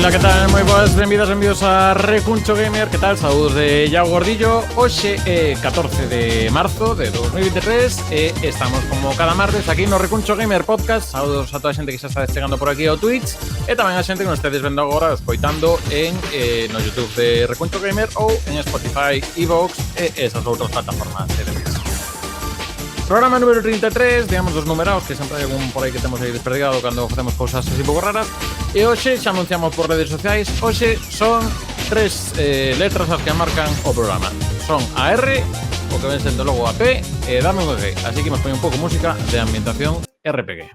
Ola, que tal? Moi boas, benvidos a Recuncho Gamer. Que tal? Saúdos de Iago Gordillo. Hoxe é 14 de marzo de 2023 e estamos como cada martes aquí no Recuncho Gamer Podcast. Saúdos a toda a xente que xa está chegando por aquí ao Twitch e tamén a xente que nos estedes vendo agora escoitando en no YouTube de Recuncho Gamer ou en Spotify, iVoox e esas outras plataformas de vídeos. Programa número 33, digamos dos numerados, que sempre hai algún por aí que temos aí desperdigado cando facemos cousas así pouco raras. E hoxe xa anunciamos por redes sociais, hoxe son tres letras as que marcan o programa. Son a R, o que ven sendo logo a P, e dame un G. Así que imos poñer un pouco música de ambientación RPG.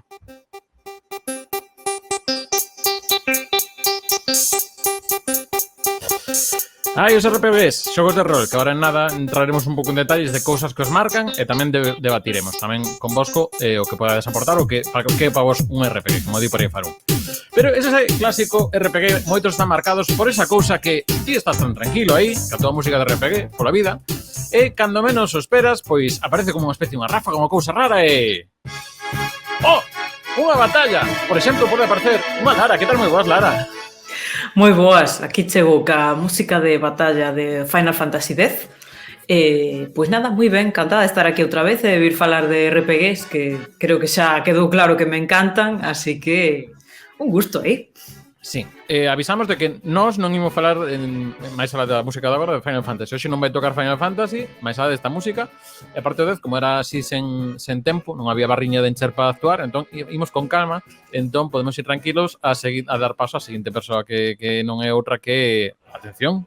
Os RPGs, xogos de rol, que agora en nada entraremos un pouco en detalles de cousas que os marcan e tamén debatiremos tamén con vosco o que podades aportar o que para vos un RPG, como di por aí Farun. Pero ese clásico RPG, moitos están marcados por esa cousa que ti estás tan tranquilo aí, que a toda música de RPG pola vida, e cando menos o esperas, pois aparece como unha especie, unha ráfaga, unha cousa rara e... ¡Oh! Unha batalla! Por exemplo, pode aparecer unha Lara. Que tal, moi boas, Lara? Moi boas, aquí chego ca música de batalla de Final Fantasy X. Pois nada, moi ben, encantada de estar aquí outra vez e vir falar de RPGs, que creo que xa quedou claro que me encantan, así que un gusto, Sí, avisamos de que nós non imos falar máis alá da música de agora de Final Fantasy. Hoxe non vai tocar Final Fantasy, máis alá desta música. E aparte o 10, como era así sen tempo, non había barriña de encher para actuar, entón imos con calma, entón podemos ir tranquilos a dar paso á seguinte persoa que non é outra que... Atención.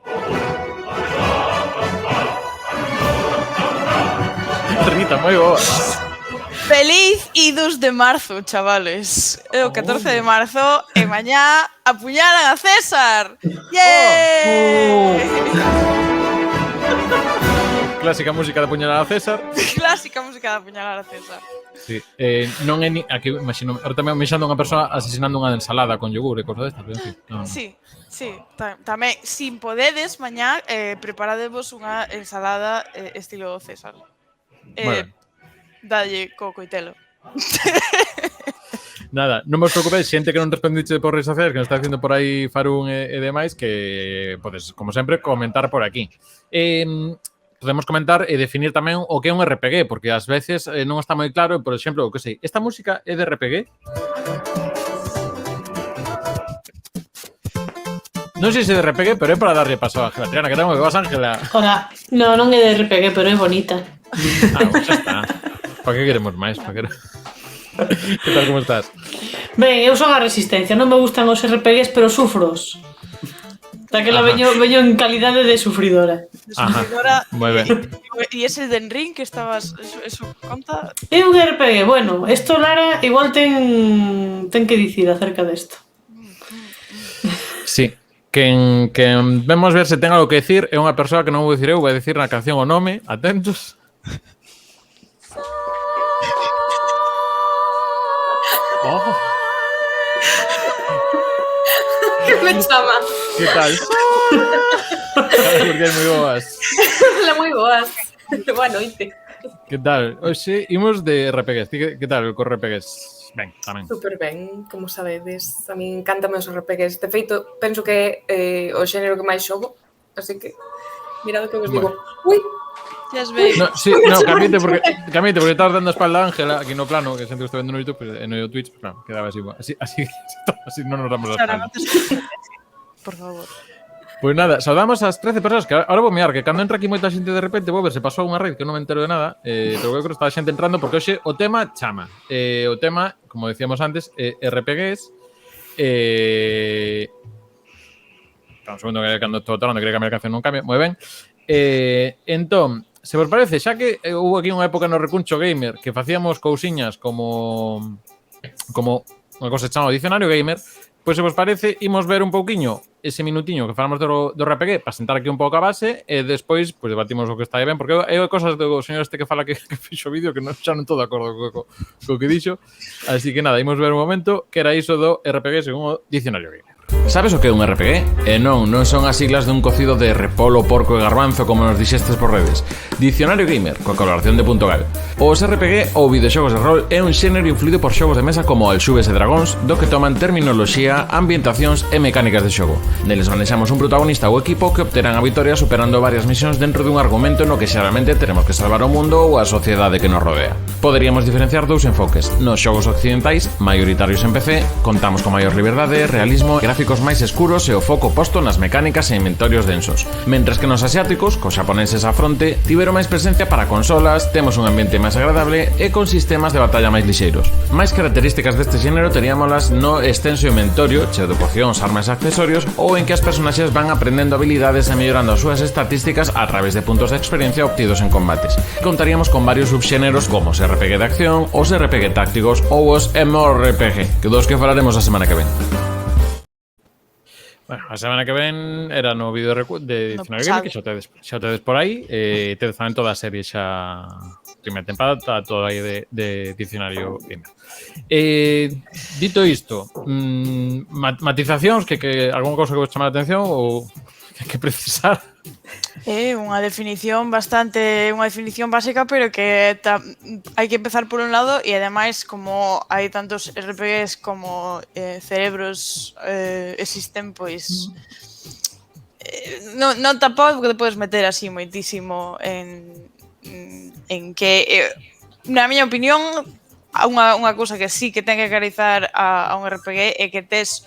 Rita, moi boa. Feliz Idus de marzo, chavales. É o 14 de marzo e mañá apuñalan a César. ¡Yey! Clásica música de apuñalar a César. Clásica música de apuñalar a César. Sí, non é ni... Aquí, imagino, ahora tamén me xando unha persoa asesinando unha ensalada con yogur e cosas destas, pero en fin. No. Sí, tamén, sin podedes, mañá preparadevos unha ensalada estilo César. Bueno. Dalle co coitelo. Nada, non vos preocupeis, xente que non respondiche por redes sociais, que nos está dicindo por aí Farun e demais, que podes, como sempre, comentar por aquí. Podemos comentar e definir tamén o que é un RPG, porque ás veces non está moi claro, por exemplo, o que sei, esta música é de RPG? Non sei se é de RPG, pero é para darlle paso a Ángela Triana, que ten moi boas, Ángela. Hola, non é de RPG, pero é bonita. Pues xa está. Para que queremos máis? Que tal, como estás? Ben, eu son a Resistencia, non me gustan os RPGs, pero sufros. Daquela veño en calidade de sufridora. Sufridora. Moi ben. E ese de Ring que estabas... Eso conta? É un RPG, bueno, esto Lara igual ten que dicir acerca desto. Sí. Quen vemos ver se ten algo que decir é unha persoa que non vou dicir eu, vai dicir na canción o nome, atentos. Oh. Que me chama. Que tal? Porque é moi boas. Hola, moi boas. Boa noite. Que tal? Oxe, imos de RPGs. Que tal co RPGs? Ben, tamén. Super ben, como sabedes. A mí encantame os RPGs. De feito, penso que é o xénero que máis xogo. Así que, mirad o que vos digo. Ui! Ya os veis. No, sí, no, cambiante porque estás dando a espalda a Ángela aquí no plano, que sempre estou vendo no YouTube, pero no Twitch, pues, claro, quedaba así, así non nos damos a espalda. Por favor. Pois nada, saudamos as 13 persoas que ahora vou mirar, que cando entra aquí moita xente de repente vou ver se pasou unha raid que non me entero de nada, pero eu creo que está a xente entrando porque hoxe o tema chama. O tema, como decíamos antes, RPGs. Un segundo que cando estou votando, quería cambiar a canción, non cambia, moi ben. Entón, se vos parece, xa que houve aquí unha época no Recuncho Gamer que facíamos cousiñas como unha cosa chamada Dicionario Gamer, pois se vos parece, imos ver un pouquiño ese minutiño que falamos do RPG para sentar aquí un pouco a base e despois pois debatimos o que está aí ben, porque hai cosas do señor este que fala que fixo vídeo que xa non estou de acordo co que dixo, así que nada, imos ver un momento que era iso do RPG según o Dicionario Gamer. Sabes o que é un RPG? E non son as siglas dun cocido de repolo, porco e garbanzo como nos dixestes por redes. Dicionario Gamer, coa colaboración de .gal. Os RPG ou videoxogos de rol é un xénero influído por xogos de mesa como Alxubes e Dragóns, do que toman terminoloxía, ambientacións e mecánicas de xogo. Neles manexamos un protagonista ou equipo que obterán a vitoria superando varias misións dentro dun argumento no que xeralmente teremos que salvar o mundo ou a sociedade que nos rodea. Poderíamos diferenciar dous enfoques. Nos xogos occidentais, maioritarios en PC, contamos con maior liberdade, realismo, gráficos máis escuros e o foco posto nas mecánicas e inventorios densos. Mentres que nos asiáticos, cos xaponeses á fronte, tiveron máis presencia para consolas, temos un ambiente máis agradable e con sistemas de batalla máis lixeiros. Máis características deste xénero teríamolas no extenso inventorio, cheo de pocións, armas e accesorios, ou en que as personaxes van aprendendo habilidades e mellorando as súas estatísticas a través de puntos de experiencia obtidos en combates. Contaríamos con varios subxéneros como os RPG de acción, os RPG tácticos ou os MMORPG, que dos que falaremos a semana que ven. Bueno, a semana que ven era no vídeo de Dicionario Gamer, que xa o tedes por aí, tedes tamén toda a serie xa primeira temporada, está toda aí de Dicionario Gamer. Dito isto, matizacións, que algún cousa que vos chamar a atención ou que precisar? Unha definición básica, pero que hai que empezar por un lado e ademais como hai tantos RPGs como cerebros existen, pois non tampouco te podes meter así moitísimo en que na miña opinión unha cousa que sí que ten que caracterizar a un RPG é que tes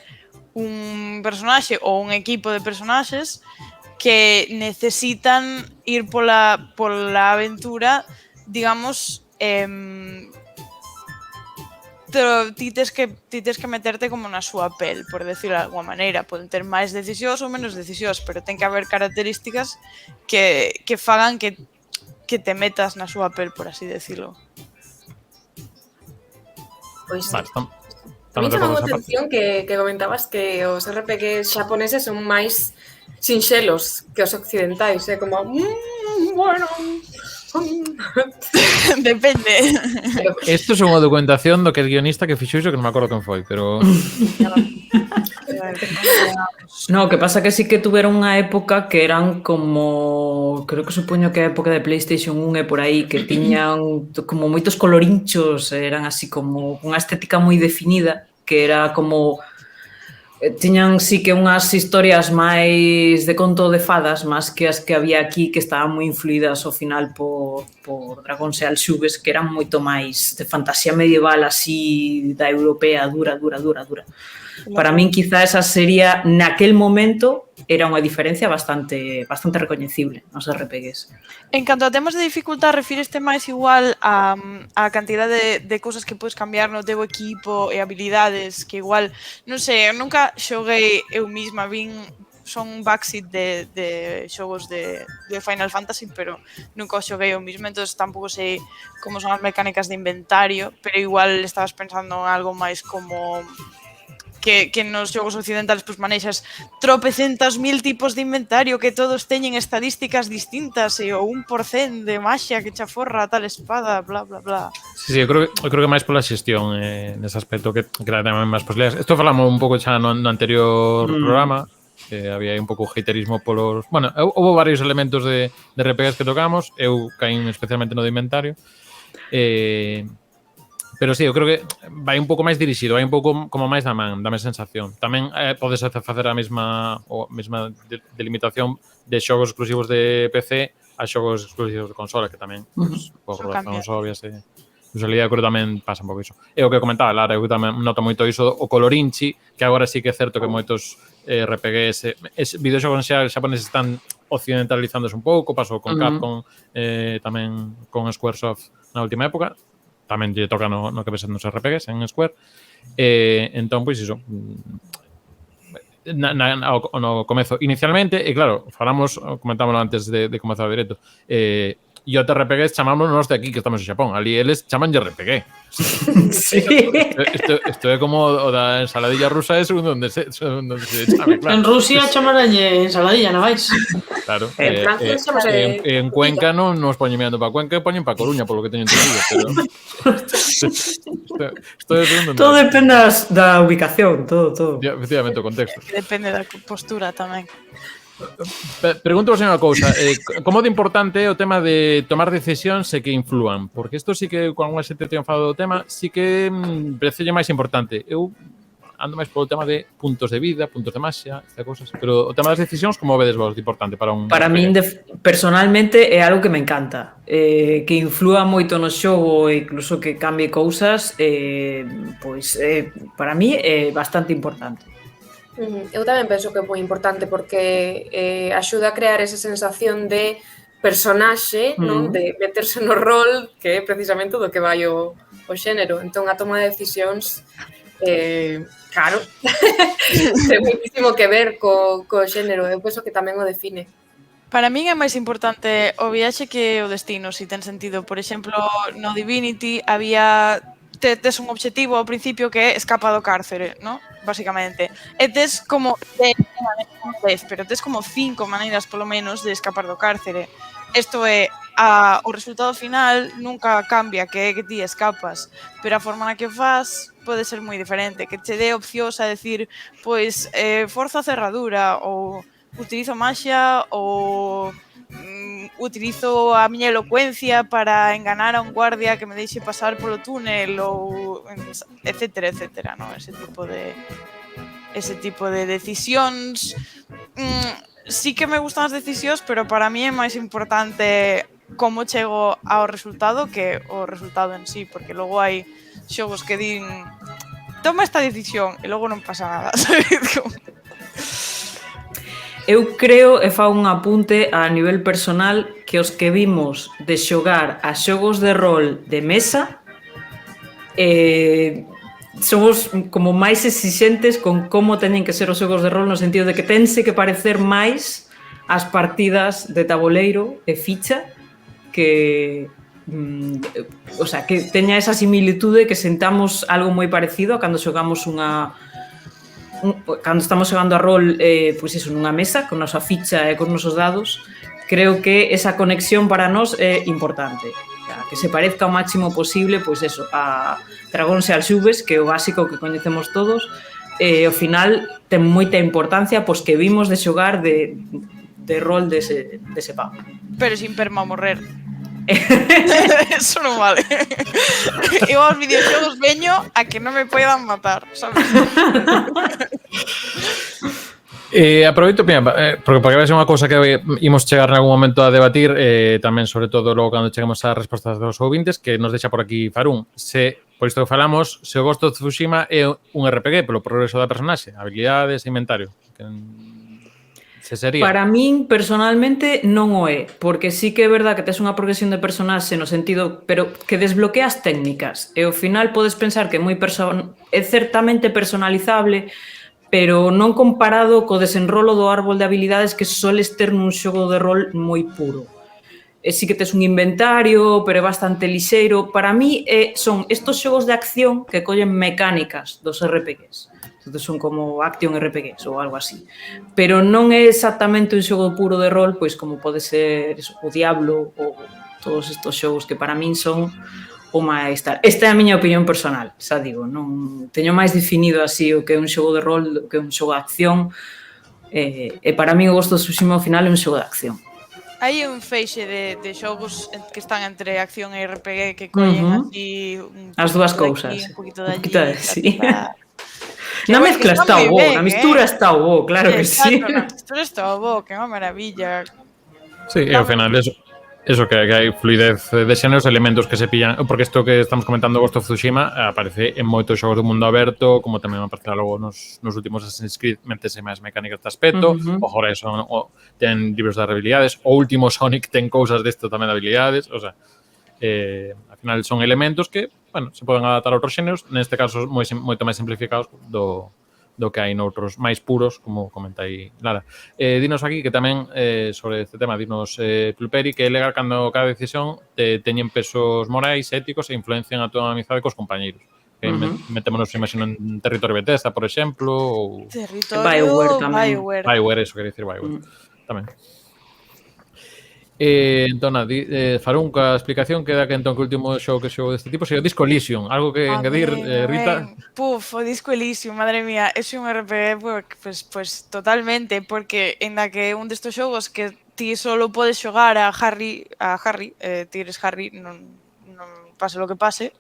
un personaxe ou un equipo de personaxes que necesitan ir pola aventura, digamos, pero ti tes que meterte como na súa pel, por decirlo de alguma maneira. Poden ter máis decisións ou menos decisións, pero ten que haber características que fagan que te metas na súa pel, por así decirlo. Pois Vale, a mí chamou a atención que comentabas que os RPG xaponeses son máis sinxelos que os occidentais, é como, bueno, Depende. Isto é unha documentación do que é guionista que fixo iso, que non me acordo quen foi, pero... No, que pasa que sí que tuveron unha época que eran como... Creo que supoño que a época de PlayStation 1 e por aí, que tiñan como moitos colorinchos, eran así como unha estética moi definida, que era como... Tiñan sí que unhas historias máis de conto de fadas, máis que as que había aquí, que estaban moi influídas ao final por Dragóns e Alxubes, que eran moito máis de fantasía medieval así da europea, dura. Para min quizá esa sería, naquel momento, era unha diferencia bastante recoñecible nos RPGs. En canto a temas de dificultad, refíreste máis igual a cantidade de cousas que podes cambiar no teu equipo e habilidades, que igual, non sei, eu nunca xoguei eu mesma, son un backseat de xogos de Final Fantasy, pero nunca o xoguei eu mesma, entón tampouco sei como son as mecánicas de inventario, pero igual estabas pensando en algo máis como... que nos xogos occidentales pues, manexas tropecentas mil tipos de inventario que todos teñen estadísticas distintas e o 1% de maxia que chaforra tal espada, bla, bla, bla. Sí, eu creo que máis pola xestión nese aspecto que tamén máis posibilidades. Isto falamos un pouco xa no anterior programa, que había un pouco haterismo polos... Bueno, houve varios elementos de RPGs que tocamos, eu caín especialmente no de inventario, pero sí, eu creo que vai un pouco máis dirixido, vai un pouco como máis da man, dame sensación. Tamén podes facer a mesma delimitación de xogos exclusivos de PC a xogos exclusivos de consola, que tamén, por razóns obvias, usualidade, eu creo que tamén pasa un pouco iso. É o que comentaba, Lara, eu tamén noto moito iso, o colorinchi, que agora sí que é certo que moitos RPGs, videoxogos xaponeses están occidentalizándose un pouco, pasou con Capcom, tamén con Squaresoft na última época, tamén lle toca no que ves nos RPGs en Square. Entón, pois iso, no comezo inicialmente, e claro, comentamos antes de comezar o directo, E o RPGs chamámonos de aquí que estamos en Xapón. Ali eles chaman de RPG. Sí. Isto é como o da ensaladilla rusa, é onde se chame, claro. En Rusia chamaralle ensaladilla, non vais? Claro. En Francia chamase En Cuenca non nos poñen mirando para Cuenca, poñen para Coruña, polo que teño entendido, pero isto é segundo. Todo depende da ubicación, todo. Efectivamente, o contexto. Depende da postura tamén. Pregunto unha cousa, como de importante é o tema de tomar decisións e que inflúan? Porque isto sí que, con unha xente teño falado do tema, sí que parecelle máis importante. Eu ando máis polo tema de puntos de vida, puntos de maxia, estas cousas, pero o tema das decisións, como vedes vos de importante para un... Para min, personalmente, é algo que me encanta. Que inflúa moito no xogo e incluso que cambie cousas, para mí é bastante importante. Eu tamén penso que é moi importante porque axuda a crear esa sensación de personaxe, non? De meterse no rol, que é precisamente do que vai o xénero. Entón, a toma de decisións, claro, ten muitísimo que ver co xénero. Eu penso que tamén o define. Para min é máis importante o viaxe que o destino, se ten sentido. Por exemplo, no Divinity había... tes un obxectivo ao principio que é escapa do cárcere, ¿no? Básicamente. E tes como 10, pero tes como 5 maneiras polo menos de escapar do cárcere. Isto é, o resultado final nunca cambia, que é que ti escapas, pero a forma na que faz pode ser moi diferente, que che dé opcións a decir, pois, forza a cerradura, ou utilizo maxia, ou utilizo a miña elocuencia para enganar a un guardia que me deixe pasar polo túnel, ou etcétera, etcétera, ¿no? Ese tipo de decisións. Sí que me gustan as decisións, pero para mí é máis importante como chego ao resultado que o resultado en sí, porque logo hai xogos que din toma esta decisión e logo non pasa nada, sabes? Eu creo, e fago un apunte a nivel personal, que os que vimos de xogar a xogos de rol de mesa somos como máis exixentes con como teñen que ser os xogos de rol, no sentido de que tense que parecer máis as partidas de taboleiro e ficha que que teña esa similitude, que sentamos algo moi parecido a cando xogamos cando estamos xogando a rol, pois iso, nunha mesa, con nosa ficha e con nosos dados. Creo que esa conexión para nós é importante. Que se parezca o máximo posible, pois eso, a Dragóns e Alxubes, que é o básico que coñecemos todos, e ao final ten moita importancia pois que vimos de xogar de rol dese pavo. Pero sin perma morrer. Eso non vale. Eu aos videoxogos veño a que non me poidan matar, sabes? Aproveito, porque para que vexe unha cousa que imos chegar en algún momento a debatir, tamén sobre todo logo cando cheguemos ás respostas dos ouvintes, que nos deixa por aquí Farún. Por isto que falamos, se o Ghost of Tsushima é un RPG polo progreso da personaxe, habilidades e inventario. Sería. Para min, personalmente, non o é, porque sí que é verdad que tes unha progresión de personaxe no sentido, pero que desbloqueas técnicas, e ao final podes pensar que é certamente personalizable, pero non comparado co desenrolo do árbol de habilidades que soles ter nun xogo de rol moi puro. E sí que tes un inventario, pero é bastante lixeiro. Para mí son estos xogos de acción que collen mecánicas dos RPGs. Entón son como action RPGs ou algo así. Pero non é exactamente un xogo puro de rol, pois como pode ser eso, o Diablo ou todos estos xogos que para min son o máis tal. Esta é a miña opinión personal, xa digo, non teño máis definido así o que é un xogo de rol, o que é un xogo de acción, e para min o Ghost of Tsushima ao final é un xogo de acción. Hai un feixe de xogos que están entre acción e RPG que collen así as dúas cousas. Un poquito de allí, sí. Na mezcla está o bo, na mistura está o bo, claro que sí. Na mistura está o bo, que é unha maravilla. Sí, e ao final eso que hai fluidez de xéneros, elementos que se pillan, porque isto que estamos comentando Ghost of Tsushima aparece en moitos xogos do mundo aberto, como tamén aparecerá logo nos últimos Assassin's Creed, métese máis mecánicas de aspecto, o Horizon ten libros de habilidades, o último Sonic ten cousas desto tamén de habilidades, o sea, ao final son elementos que, bueno, se poden adaptar a outros xéneros, neste caso moito máis simplificados do do que hai noutros máis puros, como comenta aí Lara. Dinos aquí que tamén, sobre este tema, dinos Pluperi, que é legal cando cada decisión teñen pesos morais, éticos e influencian a tua amizade cos compañeiros. Metémonos, imagino, en territorio Bethesda, por exemplo, ou... Territorio BioWare tamén. BioWare, eso quería dicir BioWare. Tamén. Entón, farou unha explicación que dá que entón que o último xogo que xogou deste tipo sería o Disco Elysium. Algo que engadir, Rita? Puf, o Disco Elysium, madre mía, é un RPG pues totalmente, porque en da que un destos xogos que ti solo podes xogar a Harry, ti eres Harry, non pase lo que pase,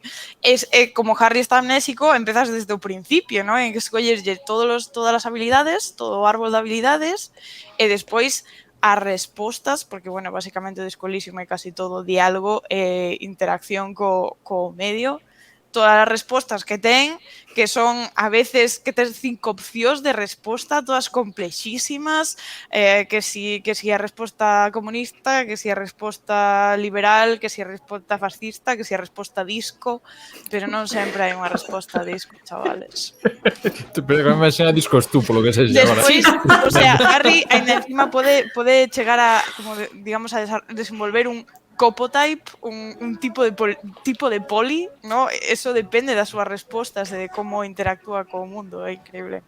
como Harry está amnésico, empezas desde o principio, ¿no? En que escolles todas as habilidades, todo o árbol de habilidades, e despois as respostas, porque, bueno, basicamente o Disco Elysium é casi todo diálogo e interacción co medio, todas as respostas que ten, que son a veces que tes 5 opcións de resposta, todas complexísimas, que si a resposta comunista, que si a resposta liberal, que si a resposta fascista, que si a resposta disco, pero non sempre hai unha resposta disco, chavales. Pero que me imagina discos tú, polo que sei agora. Despois, o sea, Harry ainda encima pode chegar a, como digamos, a desenvolver un copotype, un tipo de poli, ¿no? Eso depende das súas respostas e de como interactúa co mundo, é increíble.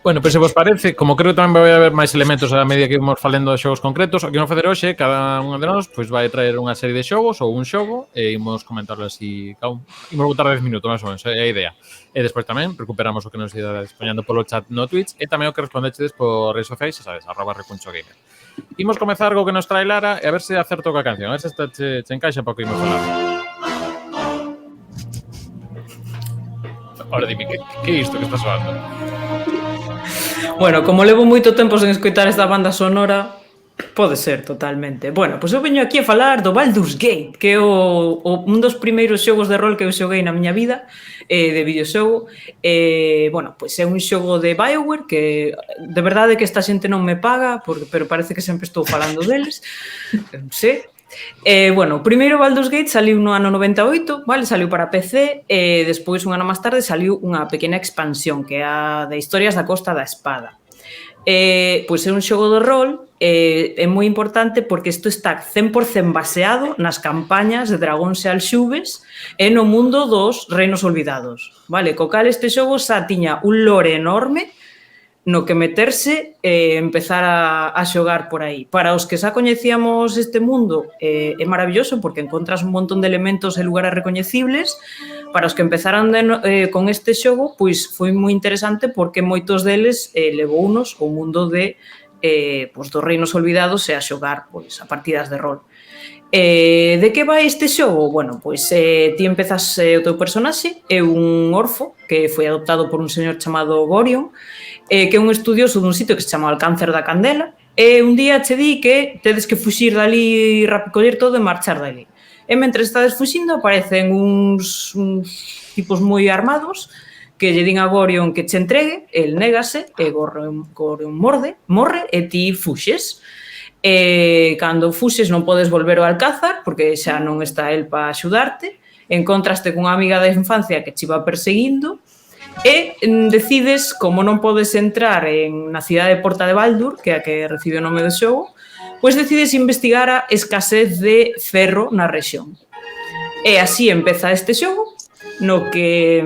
Bueno, pois se vos parece, como creo que tamén vai haber máis elementos a medida que vamos falando de xogos concretos, o que vamos facer hoxe, cada un de nós pois vai traer unha serie de xogos ou un xogo e imos comentarlo así, imos botar 10 minutos, máis ou menos, é a idea. E despois tamén recuperamos o que nos idades poñendo polo chat no Twitch e tamén o que respondechedes por redes sociais, sabes, @recunchogamer. Imos comezar co que nos trae Lara e a ver se acerto coa canción, a ver se esta che encaixa para o que imos falar. Ahora dime, que é isto que está soando? Bueno, como levo moito tempo sen escoitar esta banda sonora, pode ser totalmente. Bueno, pois eu veño aquí a falar do Baldur's Gate, que é un dos primeiros xogos de rol que eu xoguei na miña vida, de videoxogo. Bueno, pois é un xogo de BioWare que de verdade que esta xente non me paga, pero parece que sempre estou falando deles. Non sei. Bueno, o primeiro Baldur's Gate saliu no ano 98, vale? Saliu para PC e despois un ano máis tarde saliu unha pequena expansión que é a de Historias da Costa da Espada. Pois é un xogo de rol, é moi importante porque isto está 100% baseado nas campañas de Dragóns e Alxubes e no mundo dos Reinos Olvidados, vale? Co cal este xogo xa tiña un lore enorme no que meterse e empezar a xogar por aí. Para os que xa coñecíamos este mundo é maravilloso porque encontras un montón de elementos e lugares recoñecibles. Para os que empezaran con este xogo, pois foi moi interesante porque moitos deles levounos ao mundo de dos Reinos Olvidados e a xogar pois a partidas de rol. De que vai este xogo? Bueno, pois ti empezas o teu personaxe, é un orfo que foi adoptado por un señor chamado Gorion, que é un estudioso dun sitio que se chama Alcáncer da Candela, e un día che di que tedes que fuxir dali, recoller todo e marchar dali. E mentre estades fuxindo aparecen uns tipos moi armados que lle din a Gorion que che entregue, el négase, e Gorion morre e ti fuxes. E cando fuxes non podes volver ao Alcázar porque xa non está el para axudarte, encontraste cunha amiga da infancia que che iba perseguindo e decides, como non podes entrar na cidade de Porta de Baldur, que é a que recibe o nome do xogo, pois decides investigar a escasez de ferro na rexión. E así empeza este xogo, no que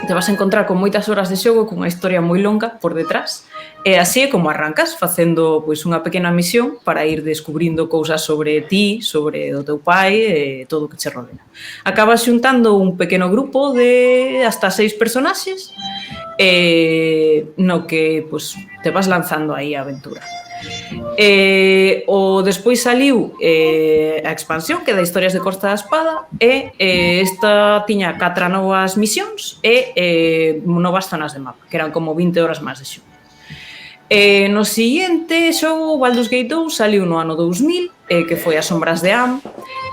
te vas a encontrar con moitas horas de xogo, cunha historia moi longa por detrás, e así é como arrancas, facendo pois unha pequena misión para ir descubrindo cousas sobre ti, sobre o teu pai e todo o que che rodea. Acabas xuntando un pequeno grupo de hasta 6 personaxes no que pois, te vas lanzando aí a aventura. O despois saliu a expansión que é da Historias de Costa da Espada e esta tiña 4 novas misións e novas zonas de mapa, que eran como 20 horas máis de xogo. No seguinte xogo, Baldur's Gate 2, saliu no ano 2000, que foi As Sombras de Am.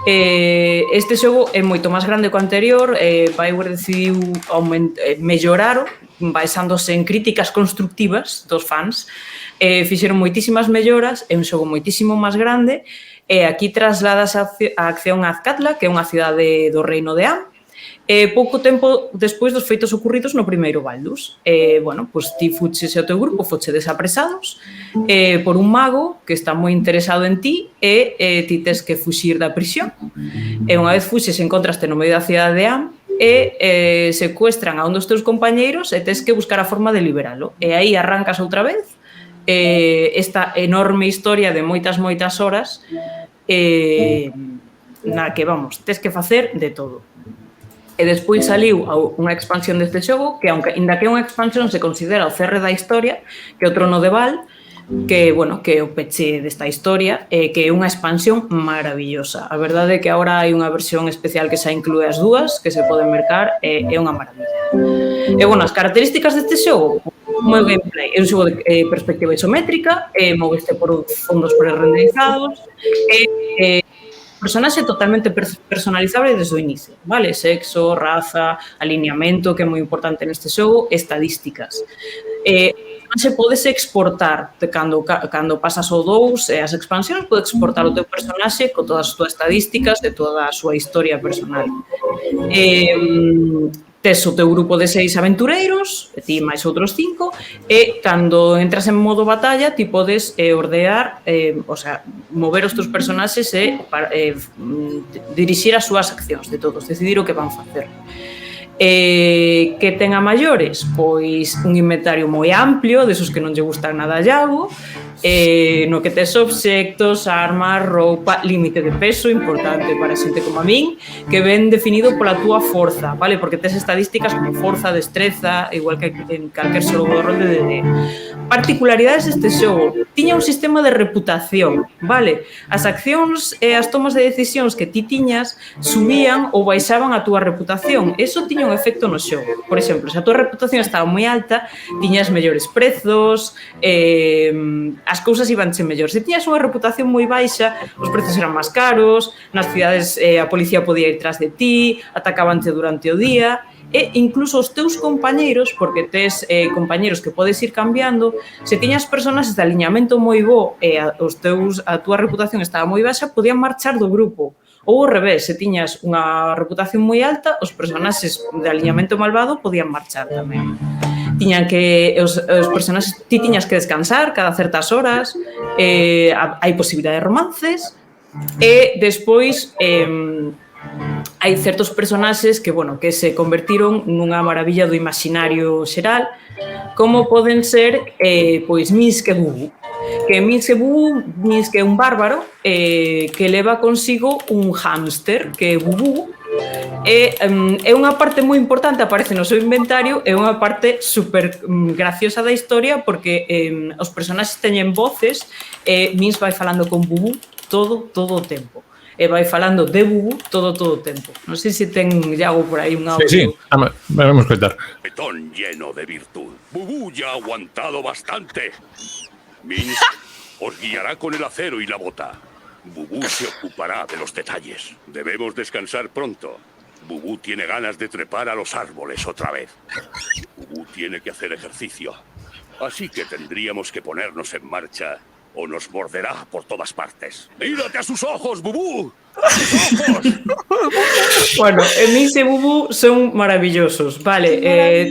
Este xogo é moito máis grande que o anterior, BioWare decidiu melloraro, basándose en críticas constructivas dos fans, fixeron moitísimas melloras, é un xogo moitísimo máis grande, e aquí trasladas a acción a Azcatla, que é unha cidade do reino de Am, pouco tempo despois dos feitos ocurridos no primeiro Baldur's. Bueno, pois ti fuches e o teu grupo fochedes apresados por un mago que está moi interesado en ti e ti tes que fuxir da prisión. E unha vez fuxes encontraste no medio da cidade de Am e secuestran a un dos teus compañeiros e tes que buscar a forma de liberalo. E aí arrancas outra vez esta enorme historia de moitas horas na que, vamos, tes que facer de todo. E despois saliu unha expansión deste xogo que, ainda que é unha expansión, se considera o cerre da historia, que é o Trono de Val, que, bueno, que é o peche desta historia, que é unha expansión maravillosa. A verdade é que agora hai unha versión especial que xa inclúe as dúas, que se poden mercar, é unha maravilla. E, bueno, as características deste xogo, moi gameplay, é un xogo de perspectiva isométrica, moveste por fondos prerenderizados, personaxe totalmente personalizable desde o inicio, vale? Sexo, raza, alineamento, que é moi importante neste xogo, estadísticas. Se podes exportar cando pasas o 2 e as expansións, podes exportar o teu personaxe con todas as túas estadísticas de toda a súa historia personal. Tes o teu grupo de 6 aventureiros, e ti máis outros 5, e cando entras en modo batalla, ti podes ordear, o sea, mover os teus personaxes e dirixir as súas accións de todos, decidir o que van facer. Que ten a maiores? Pois un inventario moi amplio, desos que non lle gustan nada a Iago, no que tes obxectos, armas, roupa, límite de peso, importante para xente como a min, que ven definido pola túa forza, vale? Porque tes estadísticas como forza, destreza, igual que en calquer xogo de rol de D&D. Particularidades deste xogo: tiña un sistema de reputación, vale? As accións e as tomas de decisións que ti tiñas subían ou baixaban a túa reputación. Eso tiña un efecto no xogo. Por exemplo, se a túa reputación estaba moi alta, tiñas mellores prezos, as cousas ibanche mellor. Se tiñas unha reputación moi baixa, os prezos eran máis caros, nas cidades a policía podía ir tras de ti, atacabante durante o día, e incluso os teus compañeiros, porque tes compañeiros que podes ir cambiando, se tiñas personas de aliñamento moi bo e a túa reputación estaba moi baixa, podían marchar do grupo. Ou ao revés, se tiñas unha reputación moi alta, os personaxes de aliñamento malvado podían marchar tamén. Tiñan que os personaxes, ti tiñas que descansar cada certas horas, hai posibilidade de romances, e despois hai certos personaxes que, bueno, que se convertiron nunha maravilla do imaginario xeral, como poden ser, pois, Minsk e Bubu. Que Minsk é un bárbaro que leva consigo un hámster, que é Bubu, é unha parte moi importante, aparece no seu inventario, é unha parte super graciosa da historia, porque os personaxes teñen voces e Minsk vai falando con Bubu todo o tempo. E vai falando de Bubu todo o tempo. Non sei se ten Iago por aí un audio. Sí, vamos a escoitar. Betón lleno de virtud. Bubu ya ha aguantado bastante. Minsk os guiará con el acero y la bota. Bubu se ocupará de los detalles. Debemos descansar pronto. Bubu tiene ganas de trepar a los árboles otra vez. Bubu tiene que hacer ejercicio. Así que tendríamos que ponernos en marcha o nos morderá por todas partes. ¡Mírate a sus ojos, Bubu! ¡A sus ojos! Bueno, Minsk e Bubu son maravillosos, vale.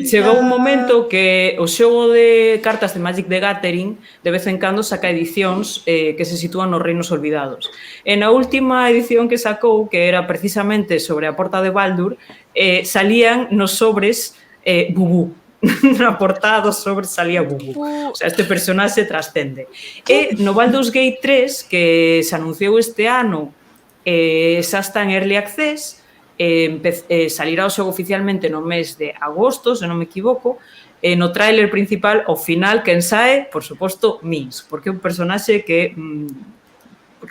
Chegou un momento que o xogo de cartas de Magic the Gathering de vez en cando saca edicións que se sitúan nos Reinos Olvidados. E na última edición que sacou, que era precisamente sobre a Porta de Baldur, salían nos sobres Bubu. Na portada dos sobres salía Bubu. O sea, este personaxe trascende. E no Baldur's Gate 3, que se anunciou este ano, xa está en Early Access, salirá o xogo oficialmente no mes de agosto, se non me equivoco, no tráiler principal, ao final, quen sae, por suposto, Minsk, porque é un personaxe que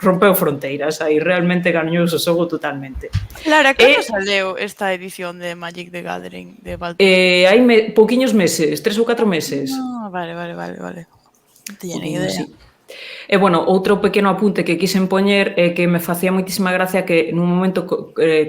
rompeu fronteiras, aí realmente gañou o xogo totalmente. Lara, cando saleu esta edición de Magic the Gathering de Baldur? Hai pouquiños meses, 3 ou 4 meses. Vale. Non teña ni idea. Sí. E, bueno, outro pequeno apunte que quixen poñer é que me facía moitísima gracia que nun momento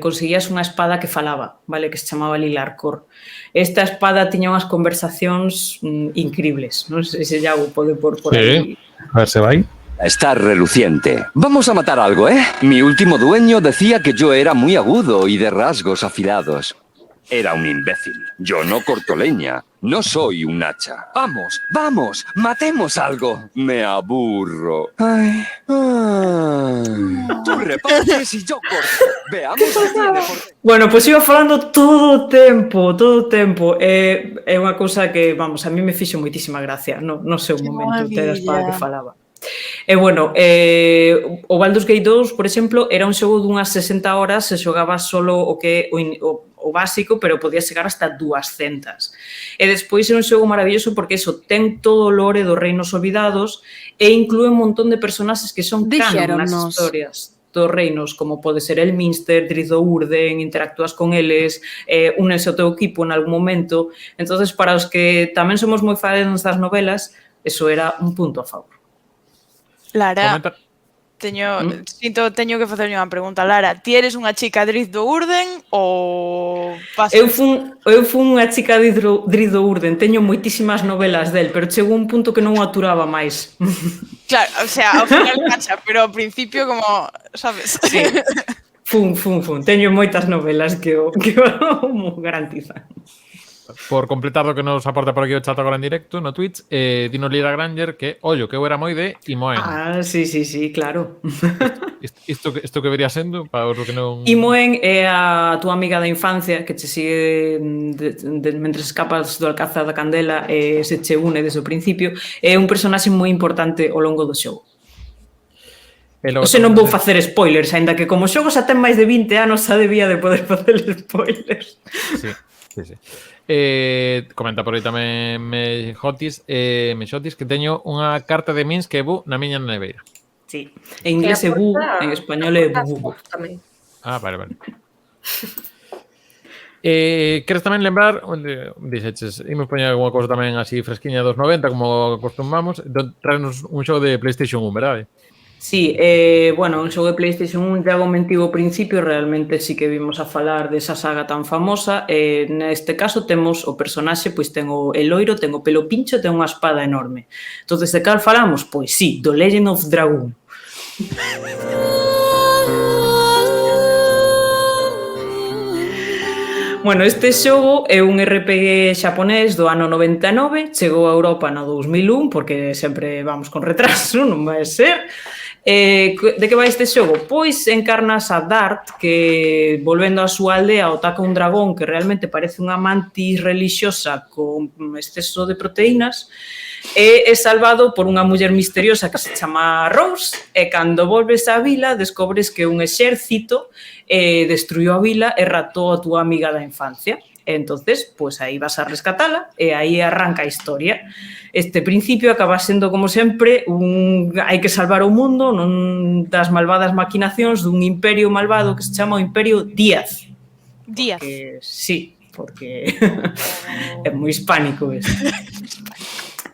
conseguías unha espada que falaba, vale, que se chamaba Lilarcor. Esta espada tiña unhas conversacións incribles, non sei se Iago pode por aí. A ver se vai. Está reluciente. Vamos a matar algo, ¿eh? Mi último dueño decía que yo era muy agudo y de rasgos afilados. Era un imbécil. Yo no corto leña. No soy un hacha. Vamos, vamos, matemos algo. Me aburro. Ay. Tú repartes y yo corto. Veamos qué tiene por... Bueno, pois iba falando todo o tempo. É unha cousa que, vamos, a mí me fixo moitísima gracia no seu momento, ter a espada que falaba. E bueno, o Baldur's Gate 2, por exemplo, era un xogo dunhas 60 horas, se xogaba solo o que o básico, pero podía chegar hasta 200. E despois é un xogo maravilloso porque eso ten todo o lore dos Reinos Olvidados e inclúe un montón de personaxes que son canon nas historias dos reinos, como pode ser el Minster, Driz Do'Urden, interactúas con eles, únense ao teu equipo en algún momento. Entonces, para os que tamén somos moi fans das novelas, eso era un punto a favor. Lara, teño que facerlle unha pregunta. Lara, ti eres unha chica Driz Do'Urden ou pasa? Eu fun unha chica de Driz Do'Urden, teño moitísimas novelas del, pero chegou un punto que non o aturaba máis. Claro, o sea, ao final cancha, pero ao principio como, sabes? Sí. Fun. Teño moitas novelas que o garantizan. Por completar o que nos aporta por aquí o chat agora en directo no Twitch, Dino Lira Granger que, ollo, que eu era moi de Imoen. Ah, sí, claro. Isto que vería sendo, para os que non... Imoen é a túa amiga da infancia que che sigue mentre escapas do Alcázar da Candela e se che une desde o principio. É un personaxe moi importante ao longo do xogo. Se non vou facer spoilers, aínda que como o xogo xa ten máis de 20 anos xa debía de poder facer spoilers. Sí. Comenta por aí tamén Mexotis que teño unha carta de Minsk que é Bu na miña neveira. Sí, en inglés é Bu, en español é Bu. Ah, vale. Queres tamén lembrar, dixeches, imos poñer alguna cousa tamén así fresquiña dos 90, como acostumamos, traernos un xogo de PlayStation 1, verdade? Sí, bueno, un xogo de PlayStation 1 ya comentivo ao principio, realmente sí que vimos a falar desa saga tan famosa. Neste caso temos o personaxe, pois ten o loiro, ten o pelo pincho, ten unha espada enorme. Entonces, de cal falamos? Pois sí, do Legend of Dragoon. Bueno, este xogo é un RPG xaponés do ano 99, chegou a Europa no 2001, porque sempre vamos con retraso, non vai ser. De que vai este xogo? Pois encarnas a Dart, que volvendo á súa aldea ataca un dragón que realmente parece unha mantis relixiosa con exceso de proteínas, e é salvado por unha muller misteriosa que se chama Rose, e cando volves á vila descobres que un exército destruiu a vila e raptou a túa amiga da infancia. Entonces, pues aí vas a rescatala e aí arranca a historia. Este principio acaba sendo, como sempre, hai que salvar o mundo non das malvadas maquinacións dun imperio malvado que se chama o Imperio Díaz. Díaz. Sí, porque é moi hispánico isto.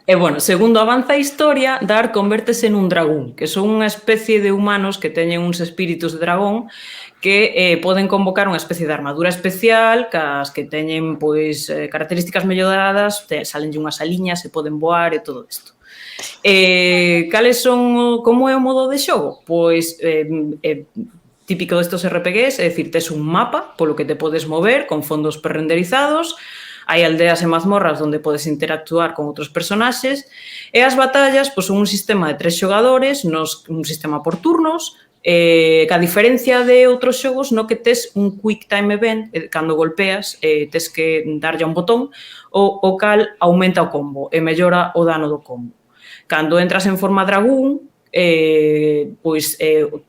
E, bueno, segundo avanza a historia, Dart convértese nun dragón, que son unha especie de humanos que teñen uns espíritus de dragón que poden convocar unha especie de armadura especial, cas que teñen pois características melloradas, salenlle unhas aliñas e poden voar e todo isto. Cales son, como é o modo de xogo? Pois típico destos RPGs, é dicir, tes un mapa polo que te podes mover con fondos prerenderizados, hai aldeas e mazmorras onde podes interactuar con outros personaxes, e as batallas pois, son un sistema de 3 xogadores, un sistema por turnos, ca diferencia de outros xogos no que tes un quick time event, cando golpeas tes que darlle a un botón, o cal aumenta o combo e mellora o dano do combo. Cando entras en forma dragón, pois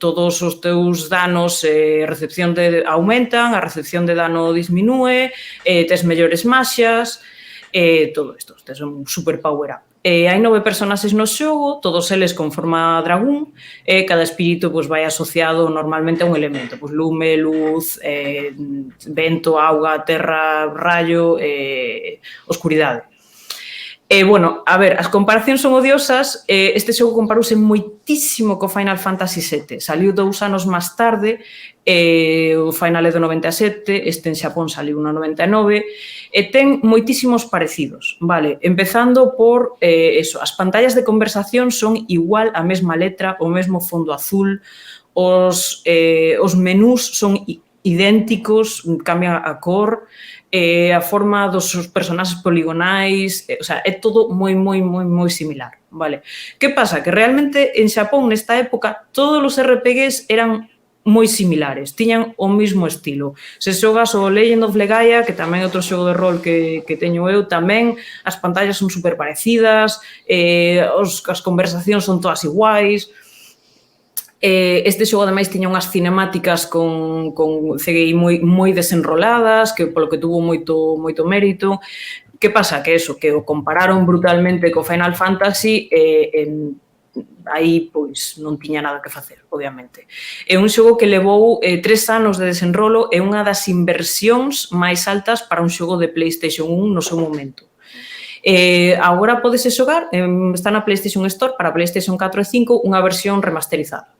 todos os teus danos recepción aumentan, a recepción de dano disminúe, tes mellores maxas, todo isto, tes un super power up. Hai 9 personaxes no xogo, todos eles con forma dragón, e cada espírito pois, vai asociado normalmente a un elemento, pois, lume, luz, vento, auga, terra, rayo, oscuridade. Bueno, a ver, as comparacións son odiosas. Este xogo comparouse moitísimo co Final Fantasy VII. Saliu 2 anos máis tarde, o Final é do 97, este en Xapón saliu no 99, e ten moitísimos parecidos, vale? Empezando por eso, as pantallas de conversación son igual a mesma letra, o mesmo fondo azul, os menús son idénticos, cambian a cor, a forma dos personaxes poligonais, o sea, é todo moi similar, vale? Que pasa? Que realmente en Xapón nesta época todos os RPGs eran moi similares, tiñan o mesmo estilo. Se xogas o Legend of Legaia, que tamén é outro xogo de rol que teño eu, tamén as pantallas son super parecidas, as conversacións son todas iguais. Este xogo ademais tiña unhas cinemáticas con CGI moi desenroladas, que polo que tuvo moito mérito. Que pasa? Que eso, que o compararon brutalmente co Final Fantasy aí pois non tiña nada que facer, obviamente. É un xogo que levou 3 anos de desenrolo e unha das inversións máis altas para un xogo de PlayStation 1 no seu momento. Agora podese xogar, está na PlayStation Store para PlayStation 4 e 5 unha versión remasterizada.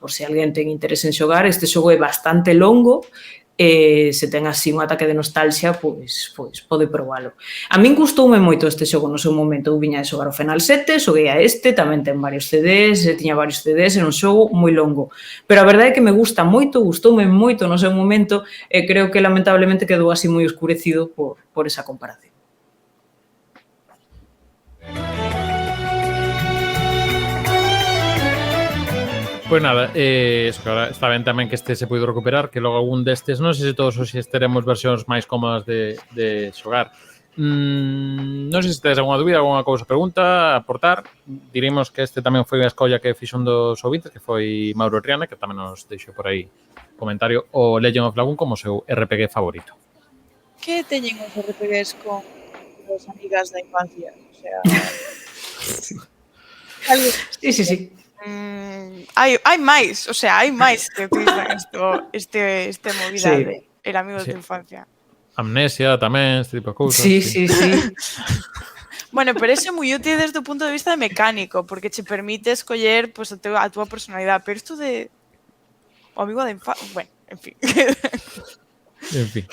Por se alguén ten interese en xogar, este xogo é bastante longo, se ten así un ataque de nostalgia, pois pode probalo. A min gustoume moito este xogo no seu momento. Eu viña de xogar o Final 7, xoguei a este, tamén ten varios CDs, tiña varios CDs, era un xogo moi longo. Pero a verdade é que me gusta moito, gustoume moito no seu momento e creo que lamentablemente quedou así moi oscurecido por esa comparación. Pois nada, eso que agora está ben tamén que este se puido recuperar, que logo algún destes, non sei se todos os teremos versións máis cómodas de xogar. Non sei se tedes alguna dúbida, alguna cousa, pregunta, aportar. Diremos que este tamén foi a escolla que fixo un dos ouvintes, que foi Mauro Riana, que tamén nos deixou por aí comentario, o Legend of Lagoon como seu RPG favorito. Que teñen os RPGs con as amigas da infancia? O sea... Sí. Hai máis, o sea, hai máis que utilizan este movida Sí. de el amigo de tu infancia. Amnesia tamén, este tipo de cousas. Sí. Bueno, pero ese é moi útil desde o punto de vista de mecánico, porque che permite escoller pues, a túa personalidade, pero isto de o amigo da infancia, bueno, en fin. En fin.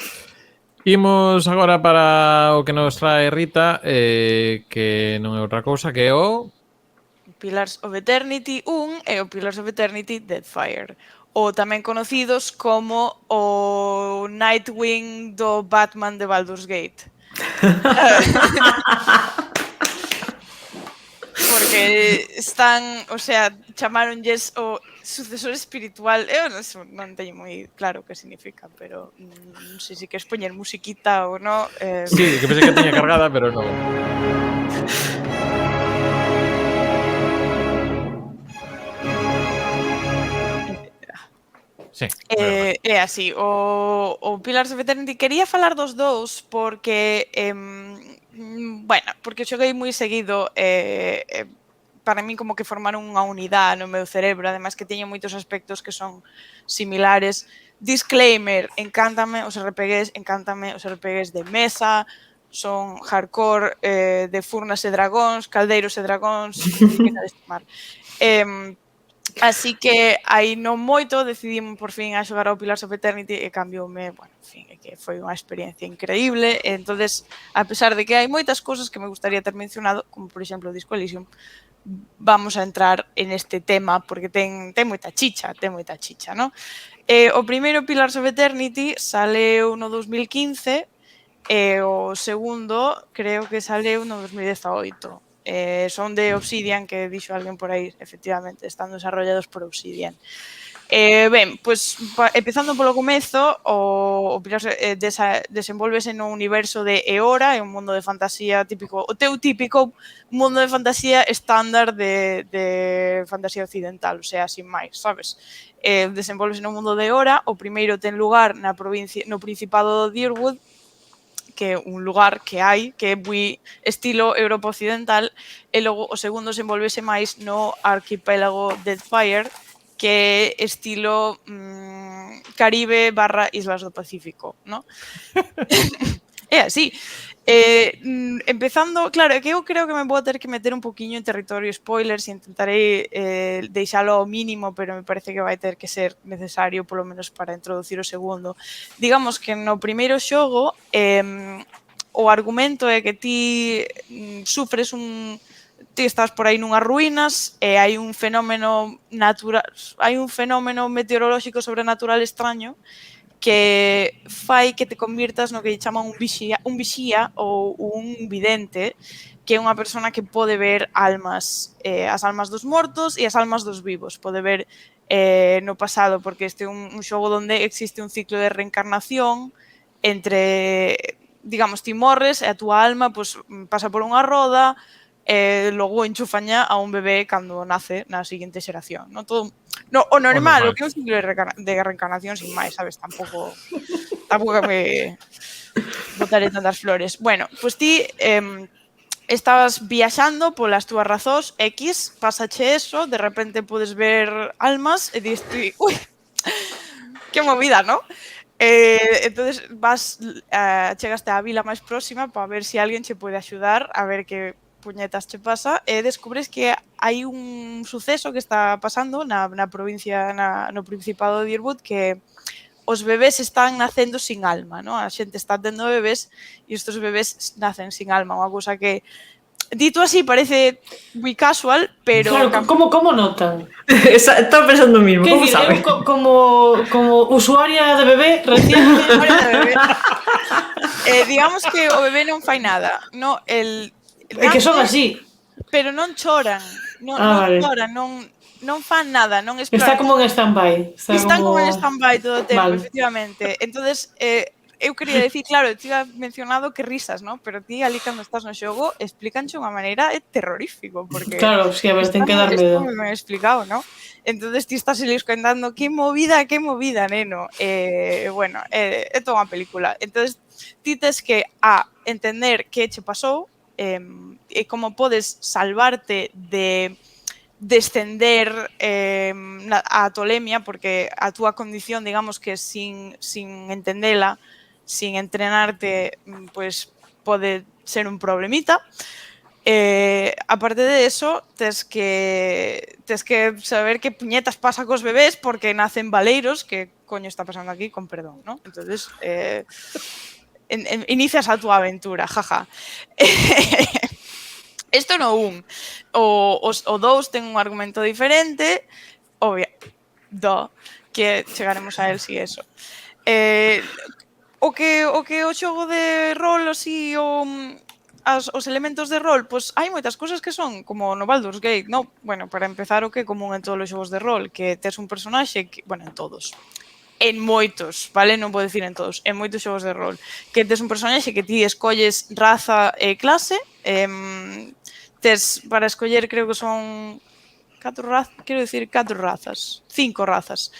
Imos agora para o que nos trae Rita, que non é outra cousa que o Pillars of Eternity 1 e o Pillars of Eternity Deadfire, ou tamén conocidos como o Nightwing do Batman de Baldur's Gate. Porque están, o sea, chamaronlles o sucesor espiritual. Eu non teño moi claro que significa, pero non sei se queres poñer musiquita ou non. Sí, que pensei que tiña cargada, pero non. Sí, É así, o Pillars of Eternity quería falar dos dous porque bueno, porque xoguei moi seguido para min como que formaron unha unidade no meu cerebro, ademais que teñen moitos aspectos que son similares. Disclaimer, encántame os RPGs de mesa, son hardcore de furnas e dragóns, caldeiros e dragóns, así que aí non moito decidimos por fin a xogar ao Pillars of Eternity e cambioume, bueno, en fin, é que foi unha experiencia increíble. Entonces, a pesar de que hai moitas cousas que me gustaría ter mencionado, como por exemplo Disco Elysium, vamos a entrar en este tema porque ten moita chicha, ¿no? O primeiro Pillars of Eternity saleu no 2015 e o segundo creo que saleu no 2018. Son de Obsidian, que dixo alguén por aí, efectivamente, están desarrollados por Obsidian. Ben, pois, empezando polo comezo, o Pillars desenvolvese no universo de Eora, é un mundo de fantasía típico, o teu típico mundo de fantasía estándar de fantasía occidental, o sea, sin máis, sabes? Desenvolvese no mundo de Eora, o primeiro ten lugar no Principado de Dyrwood, que é un lugar que hai, que é moi estilo Europa Occidental, e logo o segundo se envolvese máis no arquipélago Deadfire, que é estilo Caribe / Islas do Pacífico, ¿no? É así. Empezando, claro, é que eu creo que me vou ter que meter un poquinho en territorio spoilers e intentarei deixalo ao mínimo, pero me parece que vai ter que ser necesario, polo menos para introducir o segundo. Digamos que no primeiro xogo o argumento é que ti sufres ti estás por aí nunhas ruínas e hai un fenómeno natural, hai un fenómeno meteorolóxico sobrenatural extraño que fai que te convirtas no que chaman un vixía ou un vidente, que é unha persona que pode ver almas, as almas dos mortos e as almas dos vivos, pode ver no pasado, porque este é un xogo onde existe un ciclo de reencarnación entre, digamos, ti morres e a túa alma pues, pasa por unha roda e logo enchufaña a un bebé cando nace na seguinte xeración, non? Todo, no, o normal, o que é un ciclo de reencarnación sin máis, sabes? Tampouco me botaré tantas flores. Bueno, pues ti estabas viaxando polas túas razóns X, pásache eso, de repente podes ver almas e diste, ui, que movida, ¿no? Entonces vas, chegaste á vila máis próxima para ver se alguén che pode axudar a ver que puñetas che pasa e descubres que hai un suceso que está pasando na provincia, no Principado de Dirbud, que os bebés están nacendo sin alma, ¿no? A xente está tendo bebés e estos bebés nacen sin alma, unha cousa que dito así parece moi casual, pero Claro, como notan? Estaba pensando o mismo, Que como dicir, sabe? eu como usuaria de bebé reciente, digamos que o bebé non fai nada, no, é que son así. pero non choran, non Vale. choran, non fan nada, non Está exploran. como en stand-by. Están como en stand-by todo o tempo, Vale. efectivamente. Entonces, eu quería decir, claro, ti has mencionado que risas, ¿no? Pero ti ali cando estás no xogo explícanche unha maneira terrorífico, porque Claro, sí, a ver, ten que dar medo. está moi ben explicado, ¿no? Entonces ti estás eles contando que movida, neno. Bueno, é toda unha película. Entonces ti tes que entender que che pasou e como podes salvarte de descender a tolemia, porque a túa condición, digamos que sin entendela, sin entrenarte, pues pode ser un problemita. Aparte de eso, tes que saber que puñetas pasa cos bebés porque nacen baleiros, que coño está pasando aquí, con perdón, ¿no? Entonces, inicias a túa aventura, jaja. Isto no un. O dous ten un argumento diferente, obvia, que chegaremos a él si eso. O que o xogo de rol, así, os elementos de rol, pois hai moitas cousas que son como no Baldur's Gate, no? Bueno, para empezar, o que é común en todos os xogos de rol, que tes un personaxe que, bueno, en todos, en moitos, vale? Non vou dicir en todos, en moitos xogos de rol, que tes un personaxe que ti escolles raza e clase, tes para escoller, creo que son 4 razas, 5 razas.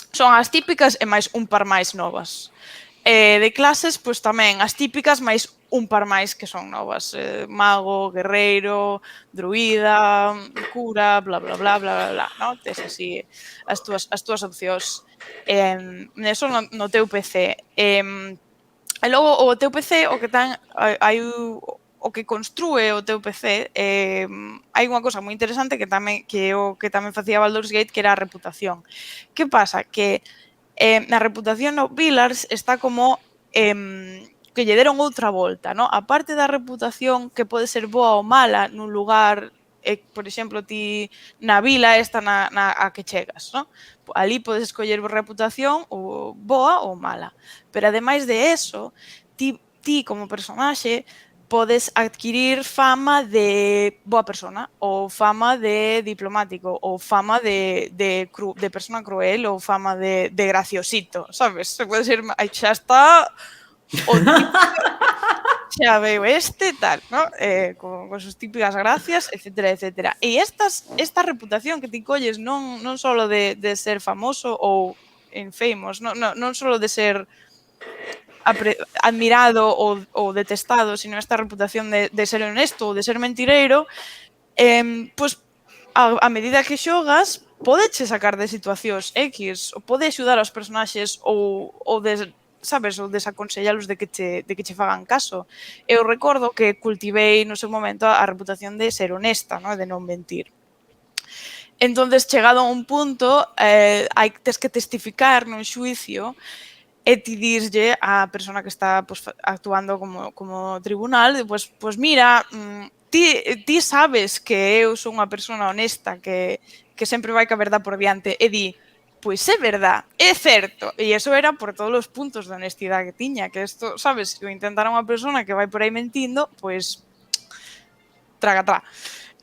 Son as típicas e máis un par máis novas. De clases, pois tamén as típicas máis un par máis que son novas. Mago, guerreiro, druida, cura, bla, bla, bla, bla, bla, bla, no? Tes así as túas opcións. Eso no teu PC. E logo o teu PC, o que ten, hai o que construe o teu PC, hai unha cousa moi interesante que tamén facía Baldur's Gate, que era a reputación. Que pasa? Que na reputación no Pillars está como que lle deron outra volta, no? A parte da reputación que pode ser boa ou mala nun lugar, por exemplo, ti na vila esta a que chegas, no? Ali podes escoller reputación ou boa ou mala. Pero ademais de eso, ti como personaxe podes adquirir fama de boa persona, ou fama de diplomático, ou fama de persona cruel, ou fama de graciosito, sabes? Pode ser, xa está o tipo, xa veo tal, ¿no? Con sus típicas gracias, etcétera, etcétera. E esta reputación que ti colles non só de ser famoso ou infamous, non só de ser admirado ou detestado, sino esta reputación de ser honesto ou de ser mentireiro, pois a medida que xogas podeche sacar de situacións X, ou pode axudar aos personaxes ou sabes, ou desaconsellalos de que che fagan caso. Eu recordo que cultivei no seu momento a reputación de ser honesta, no? De non mentir. Entonces, chegado a un punto, tes que testificar nun xuicio e ti dirlle á persona que está actuando como tribunal, pues mira, ti sabes que eu son unha persona honesta que sempre vai ca verdad por diante e di, pois é verdad, é certo. E iso era por todos os puntos de honestidade que tiña, que isto, sabes, se o intentara unha persona que vai por aí mentindo, pois traga,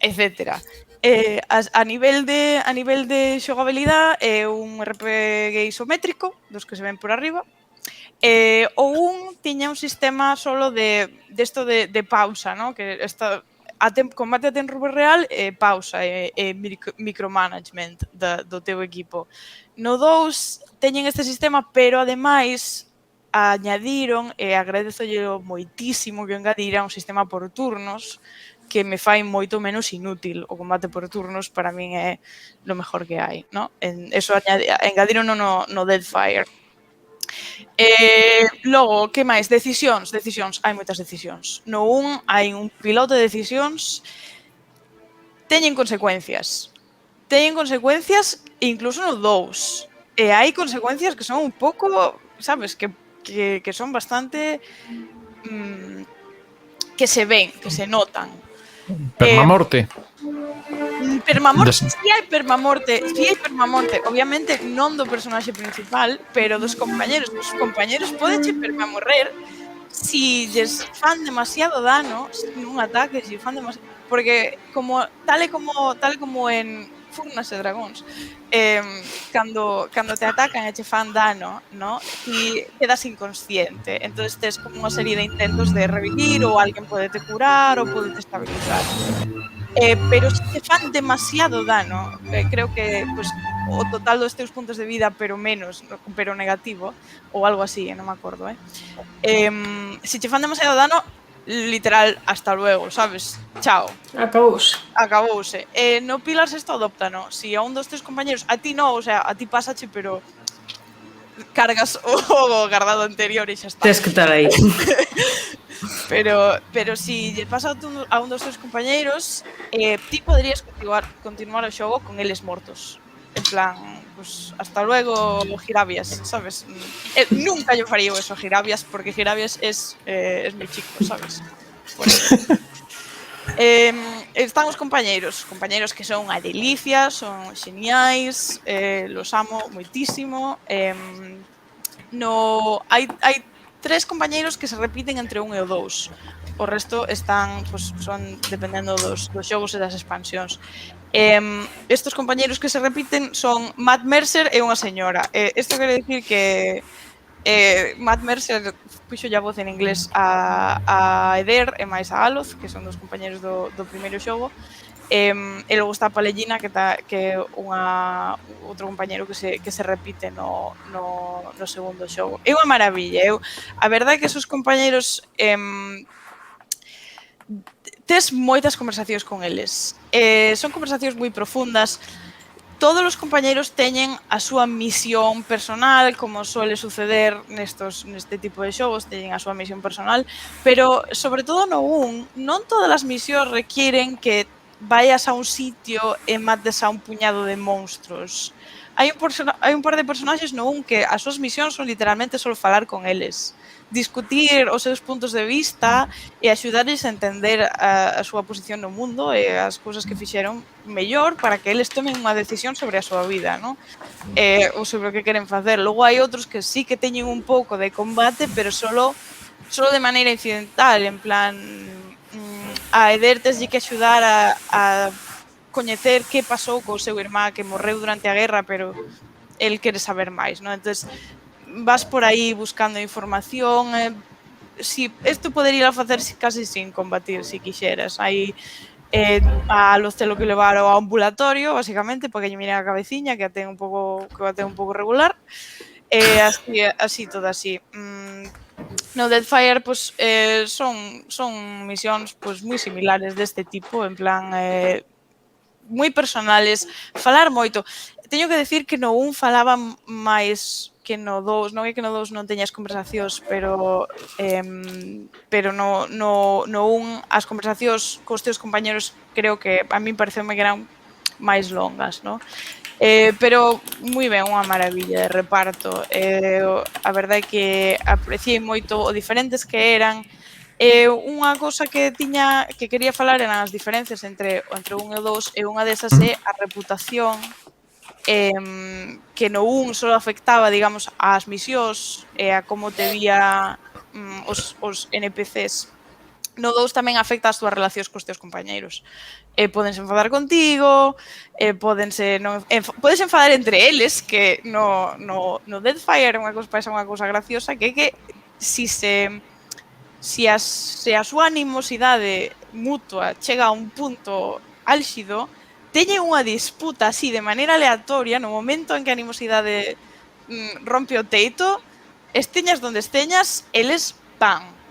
etcétera. A nivel de xogabilidade é un RPG isométrico, dos que se ven por arriba. O un tiña un sistema solo de pausa, ¿no? Que combate a tempo real e pausa e micromanagement do teu equipo. No 2 teñen este sistema, pero ademais añadiron, e agradezollelo moitísimo que engadiran un sistema por turnos que me fai moito menos inútil. O combate por turnos para min é lo mejor que hai, ¿no? Eso engadiron no Deadfire. Logo, que máis? Decisións, hai moitas decisións. No 1 hai un piloto de decisións, teñen consecuencias incluso no 2. E hai consecuencias que son un pouco, sabes, que son bastante que se ven, que se notan. Permamorte. Permamorte, si hai permamorte, obviamente non do personaxe principal, pero dos compañeros. Os compañeros podenche permamorrer si lles fan demasiado dano nun ataque, si fan demasiado, porque tal e como en Furnas e Dragóns, cando te atacan e che fan dano, no? Ti quedas inconsciente, entonces tes como unha serie de intentos de revivir, ou alguén pode te curar ou pode te estabilizar. Pero se te fan demasiado dano, creo que pues, o total dos teus puntos de vida, pero menos, pero negativo, ou algo así, non me acordo, se te fan demasiado dano, literal, hasta luego, sabes? Chao. Acabouse. No Pillars isto adóptano. Si a un dos teus compañeros, a ti non, o sea, a ti pásache, pero cargas o guardado anterior e xa está. Tens que estar aí. Pero si lle pasa a un dos teus compañeiros, ti poderías continuar o xogo con eles mortos. En plan, pues hasta luego, Girabias, sabes? Nunca yo faría eso a Girabias, porque Girabias es mi chico, sabes? Bueno. Están os compañeiros que son unha delicia, son xeniais, los amo moitísimo. Hai 3 compañeiros que se repiten entre 1 e o 2. O resto están, pues, son dependendo dos xogos e das expansións. Estos compañeiros que se repiten son Matt Mercer e unha señora. Isto quere dicir que Matt Mercer puxo a voz en inglés a Eder e máis a Aloth, que son dos compañeiros do primeiro xogo. E logo está a Palellina, que é outro compañeiro que se repite no segundo xogo. É unha maravilla. A verdade é que esos compañeiros tes moitas conversacións con eles. Son conversacións moi profundas. Todos os compañeiros teñen a súa misión personal, como suele suceder neste tipo de xogos, teñen a súa misión personal, pero, sobre todo no 1, non todas as misións requiren que vayas a un sitio e mates a un puñado de monstruos. Hai un par de personaxes no 1 que as súas misións son literalmente só falar con eles, discutir os seus puntos de vista e axudarles a entender a súa posición no mundo e as cousas que fixeron mellor para que eles tomen unha decisión sobre a súa vida, non? Ou sobre o que queren facer. Logo hai outros que sí que teñen un pouco de combate, pero solo de maneira incidental, en plan, a Eder teslle que axudar a coñecer que pasou co seu irmá que morreu durante a guerra, pero el quere saber máis, non? Entonces, vas por aí buscando información. Si isto podería facer casi sin combatir, se quixeras. Hai a los telo que levar ao ambulatorio, basicamente, para que lle miren a cabeciña, que a ten un pouco regular. Así, todo así. No Deadfire, pues, son misións pues, moi similares deste tipo, en plan, moi personales, falar moito. Teño que decir que no 1 falaba máis que no 2, non é que no 2 non teñas conversacións, pero no 1 as conversacións cos teus compañeros creo que a min pareceume que eran máis longas, non? Pero moi ben, unha maravilla de reparto. A verdade é que apreciei moito o diferentes que eran, Unha cousa que quería falar eran as diferencias entre o 1 e o 2, e unha desas é a reputación, que no 1 só afectaba, digamos, ás misións e a como te vía os NPCs. No 2 tamén afecta as túas relacións cos teus compañeiros. Podense enfadar contigo, podes enfadar entre eles, que no Deadfire parece unha cousa graciosa, que é que se a súa animosidade mutua chega a un punto álxido, teñen unha disputa así de maneira aleatoria no momento en que a animosidade rompe o teito, esteñas donde esteñas, eles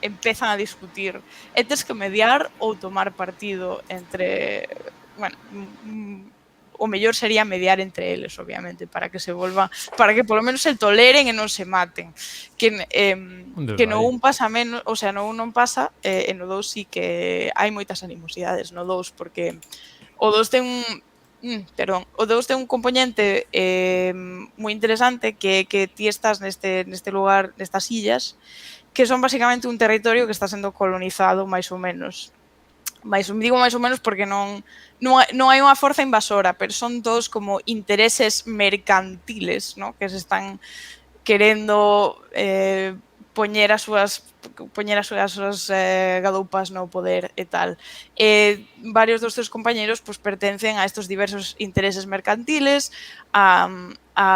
empezan a discutir e tes que mediar ou tomar partido entre, bueno, o mellor sería mediar entre eles, obviamente, para que polo menos se toleren e non se maten. Que no un pasa menos, o sea, no un non pasa, e no 2 sí que hai moitas animosidades no 2, porque o 2 ten un componente moi interesante, que ti estás neste lugar, nestas illas, que son basicamente un territorio que está sendo colonizado máis ou menos. Digo máis ou menos porque non hai unha forza invasora, pero son todos como intereses mercantiles, ¿no? Que se están querendo poñer as súas gadoupas no poder e tal. Varios dos teus compañeros pertencen a estos diversos intereses mercantiles, a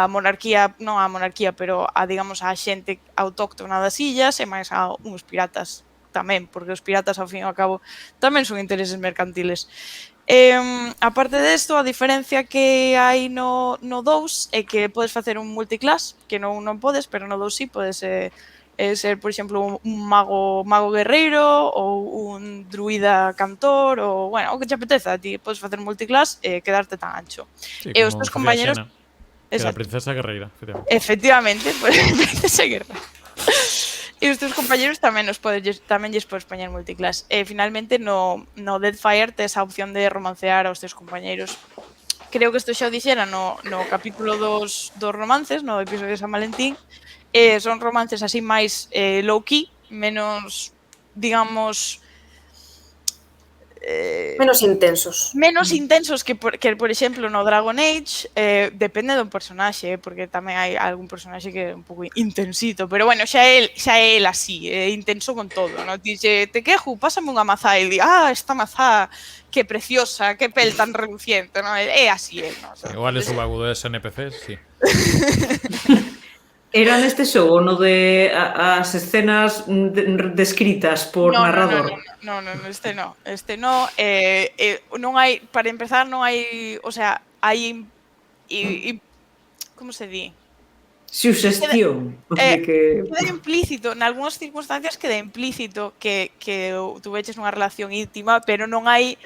monarquía, non a monarquía, pero digamos, a xente autóctona das illas, e máis a uns piratas tamén, porque os piratas, ao fin e ao cabo, tamén son intereses mercantiles. Aparte desto, a diferencia que hai no 2 é que podes facer un multiclass, que non podes, pero no 2 sí, podes ser, por exemplo, un mago guerreiro, ou un druida cantor, ou, bueno, o que te apeteza, ti podes facer multiclass e quedarte tan ancho. Sí, E os teus compañeros... Que era princesa guerreira, efectivamente, pues, princesa guerreira. E os teus compañeros tamén lles podes poñer multiclass. E finalmente no Deadfire tes a opción de romancear aos teus compañeiros. Creo que isto xa o dixera no capítulo dos romances, no episodio de San Valentín. Son romances así máis low-key, menos, digamos... menos intensos. Menos intensos que por exemplo, no Dragon Age. Depende do personaxe, porque tamén hai algún personaxe que é un pouco intensito, pero bueno, xa é el así, intenso con todo, ¿no? Dixe, te quejo, pásame unha mazá, e di, esta mazá, que preciosa, que pel tan reluciente, ¿no? É así, ¿no? O sea, igual é subagudo de NPCs, sí. Era neste xogo no de as escenas descritas por narrador? Non, este non. Non hai, para empezar, non hai, o sea, hai como se di? Suxestión. Queda implícito, nalgúnas circunstancias queda implícito que tuveches unha relación íntima, pero non hai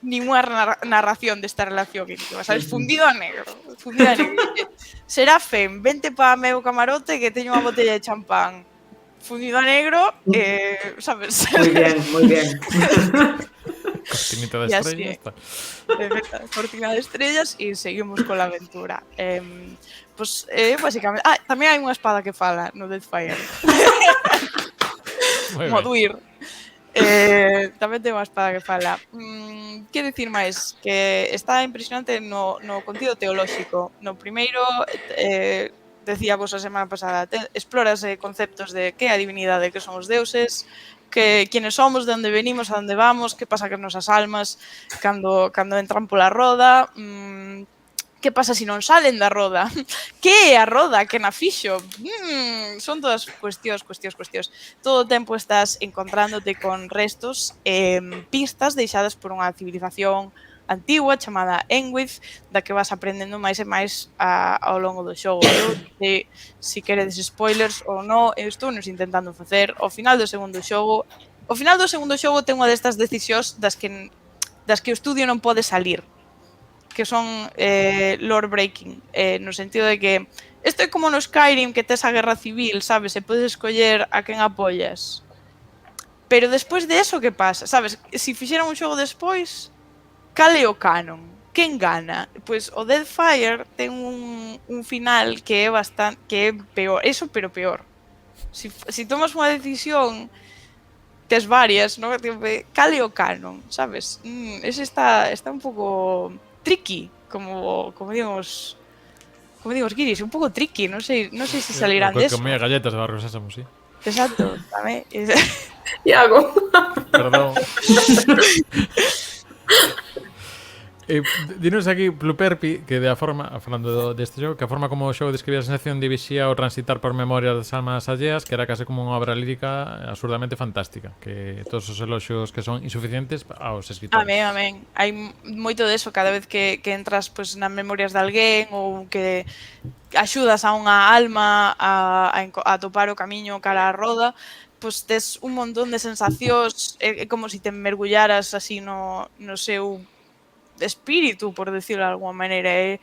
ninguna narración desta relación íntima, sabes? Fundido a negro. Serafem, vente pa meu camarote que teño unha botella de champán. Fundido a negro, sabes? Moi bien. Cortinita de estrellas. Cortina de estrellas e seguimos con la aventura. Pues, básicamente... tamén hai unha espada que fala no Deadfire. Moduir. Tamén ten unha espada que fala. Que dicir máis? Que está impresionante no contido teolóxico. No primeiro, decía vos a semana pasada, exploras conceptos de que é a divinidade, que son os deuses, que quiénes somos, de onde venimos, a onde vamos, que pasa con nosas almas cando entran pola roda, que pasa se non salen da roda, que é a roda, que na fixo, son todas cuestións. Todo o tempo estás encontrándote con restos, pistas deixadas por unha civilización antigua chamada Enwith, da que vas aprendendo máis e máis ao longo do xogo. Eu, se queredes spoilers ou non, estou nos intentando facer. Ao final do segundo xogo ten unha destas decisións das que o estudio non pode salir, que son lore breaking, no sentido de que isto é como no Skyrim, que tes a guerra civil, sabes, e podes escoller a quen apoias. Pero despois de eso, que pasa? Sabes, se fixeran un xogo despois, cal é o canon? Quen gana? Pois o Deadfire ten un final que é peor, eso pero peor. Se tomas unha decisión, tes varias, ¿no? Cal é o canon, sabes? Ese está un pouco tricky, como digo os guiris, un pouco tricky, non sei se salirán deso. Comía galletas de Barrio Sésamo, sí. Exacto, tamén. Iago. Perdón. Dinos aquí Pluperpi que de a forma, falando deste xogo, que a forma como o xogo describía a sensación de vixía ou transitar por memorias das almas alleas, que era case como unha obra lírica absurdamente fantástica, que todos os eloxios que son insuficientes aos escritores. Amén. Hai moito deso cada vez que entras pues, nas memorias de alguén ou que axudas a unha alma a topar o camiño cara a roda, pues tes un montón de sensacións, é como se te mergullaras así no seu espírito, por decirlo de alguma maneira.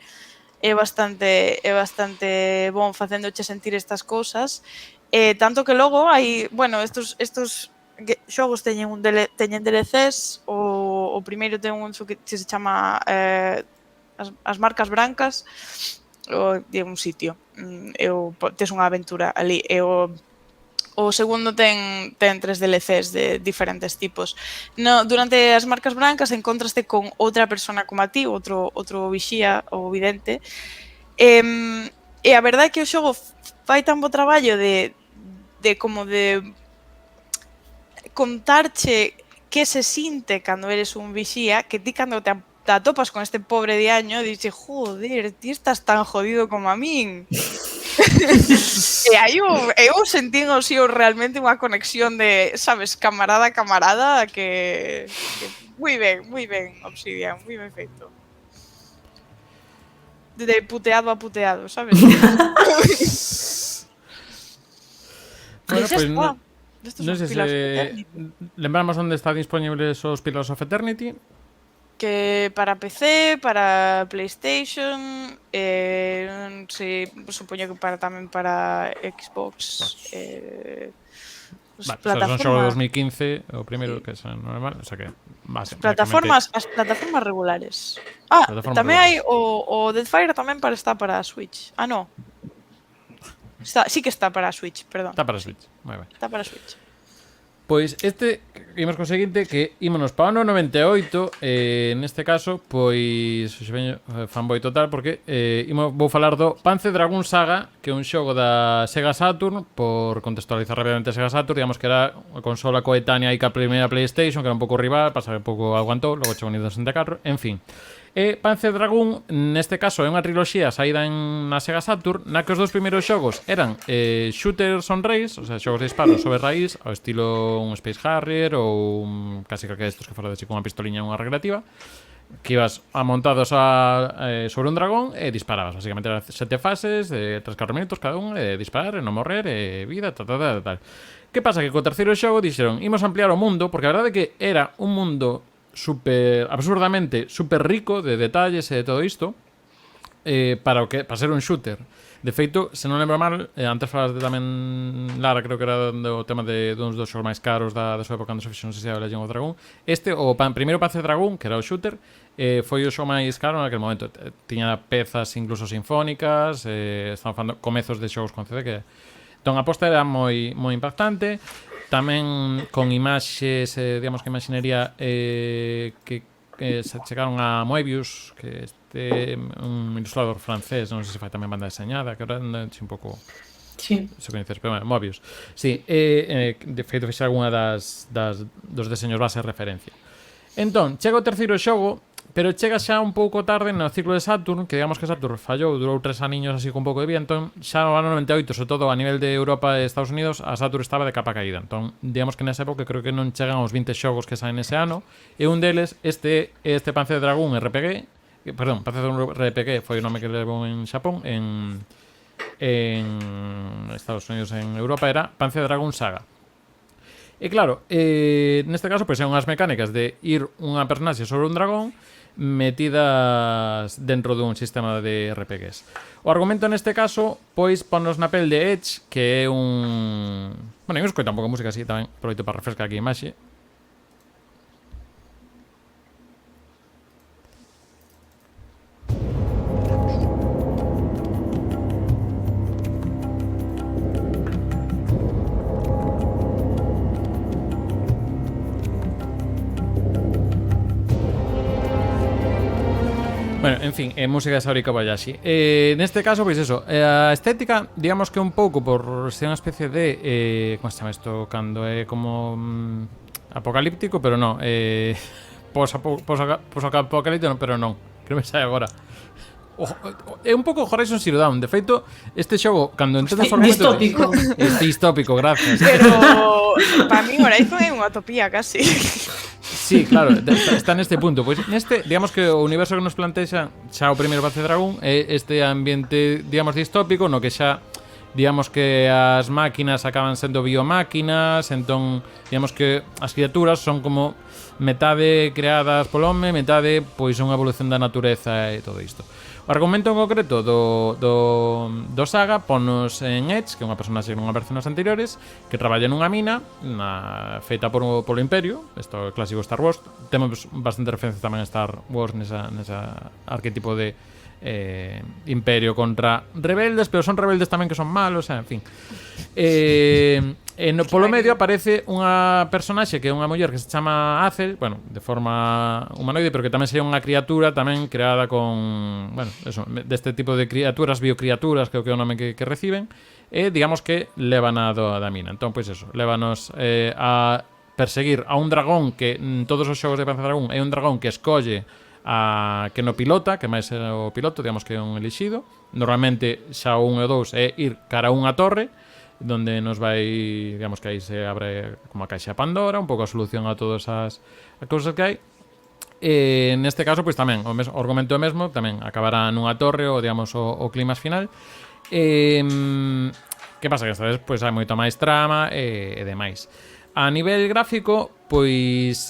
É bastante bon facéndoche sentir estas cousas, tanto que logo hai, bueno, estos xogos teñen DLCs. O primeiro ten un que se chama as marcas brancas, é un sitio, tes unha aventura ali, e o segundo ten 3 DLCs de diferentes tipos. Durante as marcas brancas encontraste con outra persona como a ti, outro vixía ou vidente, e a verdade é que o xogo fai tan bo traballo de contarche que se sinte cando eres un vixía, que ti cando te atopas con este pobre diaño dices, joder, ti estás tan jodido como a min. E aí eu sentín realmente unha conexión de, sabes, camarada a camarada, que moi ben, Obsidian, moi ben feito. De puteado a puteado, sabes? Bueno, pues non sei se lembramos onde está disponibles os Pillars of Eternity. Que para PC, para PlayStation, supoño que tamén para Xbox, son xogos de 2015, o primeiro que son normal, o sea que as plataformas regulares. Tamén hai o Deadfire tamén está para Switch. No. Sí que está para Switch, perdón. Está para Switch, moi ben. Está para Switch. Pois imos co seguinte, que ímonos para o ano 98, neste caso, pois fanboy total, porque vou falar do Panzer Dragoon Saga, que é un xogo da Sega Saturn, por contextualizar rápidamente a Sega Saturn, digamos que era a consola coetánea aí ca primeira PlayStation, que era un pouco rival, pasaba un pouco aguantou, logo chegou Nintendo 64, en fin. E Panzer Dragoon, neste caso, é unha triloxía saída na Sega Saturn, na que os dous primeiros xogos eran shooters on rails, o sea, xogos de disparos sobre raíz, ao estilo un Space Harrier ou casi calquera destos que fora de con unha pistoliña ou unha recreativa, que ibas amontados sobre un dragón e disparabas. Basicamente eran 7 fases, 3-4 minutos cada un, disparar, non morrer, vida, tal. Que pasa? Que co terceiro xogo dixeron, imos ampliar o mundo, porque a verdade é que era un mundo absurdamente super rico de detalles e de todo isto, para ser un shooter. De feito, se non lembro mal, antes falaste tamén, Lara, creo que era o tema de uns dos xogos máis caros da súa época cando se fixo, non sei se era Legend of Dragon. Primeiro Panzer Dragoon, que era o shooter, foi o xogo máis caro naquele momento. Tiña pezas incluso sinfónicas, estaban falando comezos de xogos con CD, que entón a posta era moi impactante. Tamén con imaxes, digamos que imaxinería que se chegaron a Moebius, que un ilustrador francés, non sei se fai tamén banda deseñada, que ahora un pouco se coñeces, pero bueno, Moebius. Sí, de feito fixe algunha dos deseños base de referencia. Entón, chega o terceiro xogo, pero chega xa un pouco tarde no ciclo de Saturn, que digamos que Saturn fallou, durou 3 aniños así con un pouco de vida, entón xa no ano 98, sobre todo a nivel de Europa e Estados Unidos, a Saturn estaba de capa caída. Entón, digamos que nesa época creo que non chegan aos 20 xogos que saen ese ano, e un deles, este Panzer Dragoon RPG, Panzer Dragoon RPG foi o nome que levou en Xapón, en Estados Unidos, en Europa era Panzer Dragoon Saga. E claro, neste caso, pois, é unhas mecánicas de ir unha personaxe sobre un dragón metidas dentro dun sistema de RPGs. O argumento neste caso, pois, ponnos na pel de Edge, que é un... Bueno, eu escoito un pouco de música así tamén, aproveito para refrescar aquí a imaxe. Bueno, en fin, música de Saori Kobayashi. Neste caso, pois eso, a estética, digamos que un pouco por ser unha especie de como se chama isto, cando é como apocalíptico, pero non, posapocalíptico, pero non, que non me sai agora. É un pouco Horizon Zero Dawn. De feito, este xogo, cando entendes os argumentos... Distópico. Distópico, gracias. Pero para mí Horizon é unha utopía casi. Sí, claro, está neste punto. Pois neste, digamos que o universo que nos plantexa xa o primeiro Panzer Dragoon é este ambiente, digamos, distópico, no que xa digamos que as máquinas acaban sendo biomáquinas, entón digamos que as criaturas son como metade creadas polo home, metade pois unha evolución da natureza e todo isto. O argumento en concreto do Saga ponos en Edge, que é unha personaxe que non aparece nas anteriores, que traballa nunha mina feita polo Imperio, isto é clásico Star Wars. Temos bastante referencia tamén a Star Wars nesa arquetipo de Imperio contra rebeldes, pero son rebeldes tamén que son malos, en fin. Polo medio aparece unha personaxe que é unha muller que se chama Azel, bueno, de forma humanoide, pero que tamén sería unha criatura tamén creada con, bueno, eso, deste tipo de criaturas, biocriaturas, creo que é o nome que reciben, e digamos que levan a da mina. Entón, pois eso, lévanos a perseguir a un dragón que en todos os xogos de Panzer Dragoon é un dragón que escolle a que no pilota, que máis é o piloto, digamos que é un elixido. Normalmente xa o 1 e o 2 é ir cara a unha torre donde nos vai, digamos que aí se abre como a caixa Pandora, un pouco a solución a todas as cousas que hai. Neste caso, pois tamén o argumento é mesmo, tamén acabará nunha torre ou digamos o clímax final. Que pasa? Que esta vez pois hai moito máis trama e demais. A nivel gráfico, pois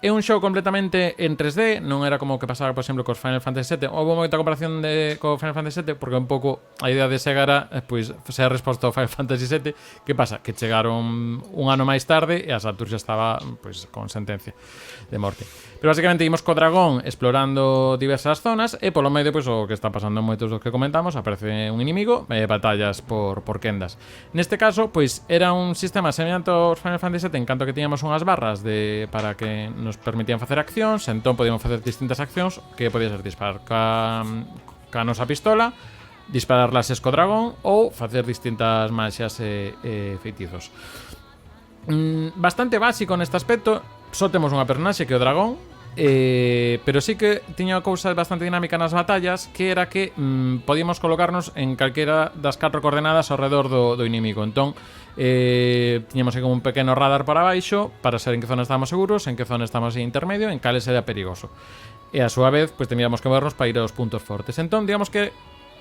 é un xogo completamente en 3D, non era como que pasaba, por exemplo, cos Final Fantasy VII. Houve moita comparación co Final Fantasy VII, porque un pouco a idea de Sega era, pois, ser a resposta ao Final Fantasy VII. Que pasa? Que chegaron un ano máis tarde e a Saturn xa estaba, pois, con sentencia de morte. Pero basicamente imos co dragón explorando diversas zonas e polo medio, pois, o que está pasando en moitos dos que comentamos, aparece un inimigo e batallas por kendas. Neste caso, pois, era un sistema semellante aos Final Fantasy VII, en canto que tiñamos unhas barras para que nos permitían facer accións, entón podíamos facer distintas accións, que podía ser disparar ca nosa pistola, disparar lases co dragón ou facer distintas magias e feitizos. Bastante básico neste aspecto, só temos unha personaxe que é o dragón, pero sí que tiña cousa bastante dinámica nas batallas, que era que podíamos colocarnos en calquera das 4 coordenadas ao redor do inimigo. Entón tiñamos aí como un pequeno radar para baixo para saber en que zona estábamos seguros, en que zona estábamos en intermedio, en cales era perigoso. E a súa vez, pois teníamos que movernos para ir aos puntos fortes. Entón, digamos que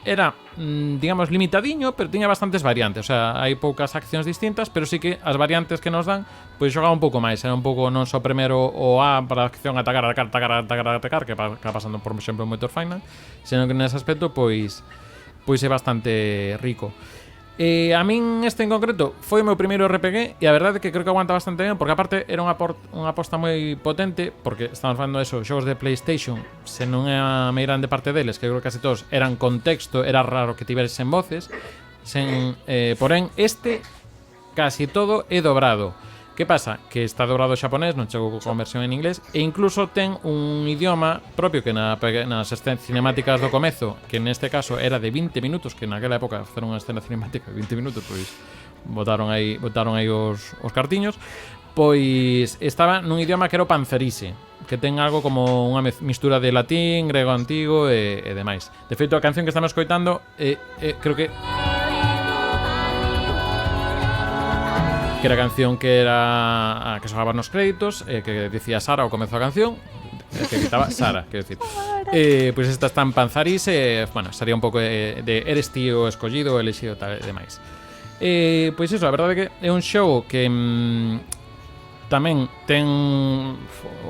era, digamos, limitadiño, pero tiña bastantes variantes. O sea, hai poucas accións distintas, pero sí que as variantes que nos dan, pois xogaba un pouco máis. Era un pouco non só primeiro o A para a acción atacar, que va pasando, por exemplo, en Motor Final, senón que nese aspecto, pois é bastante rico. A min este en concreto foi o meu primeiro RPG e a verdade é que creo que aguanta bastante ben, porque aparte era unha aposta moi potente, porque estamos falando de eso, xogos de PlayStation, se non é a meira grande parte deles, que creo que casi todos eran con texto, era raro que tiveres sen voces, porén este casi todo é dobrado. Que pasa? Que está dobrado xaponés, non chego con versión en inglés, e incluso ten un idioma propio que nas cinemáticas do comezo, que neste caso era de 20 minutos, que naquela época facer unha escena cinemática de 20 minutos, pois botaron aí os cartiños, pois estaba nun idioma que era o panzerise, que ten algo como unha mistura de latín, grego antigo e demais. De feito, a canción que estamos escoitando creo que era a canción que era a que soaba nos créditos, que dicía Sara ao comezo da canción, que gritaba Sara, quero dicir. Pois esta está en panzarís, bueno, sería un pouco de eres tío escollido, elexido tal e demais. Pois iso, a verdade é que é un xogo que tamén ten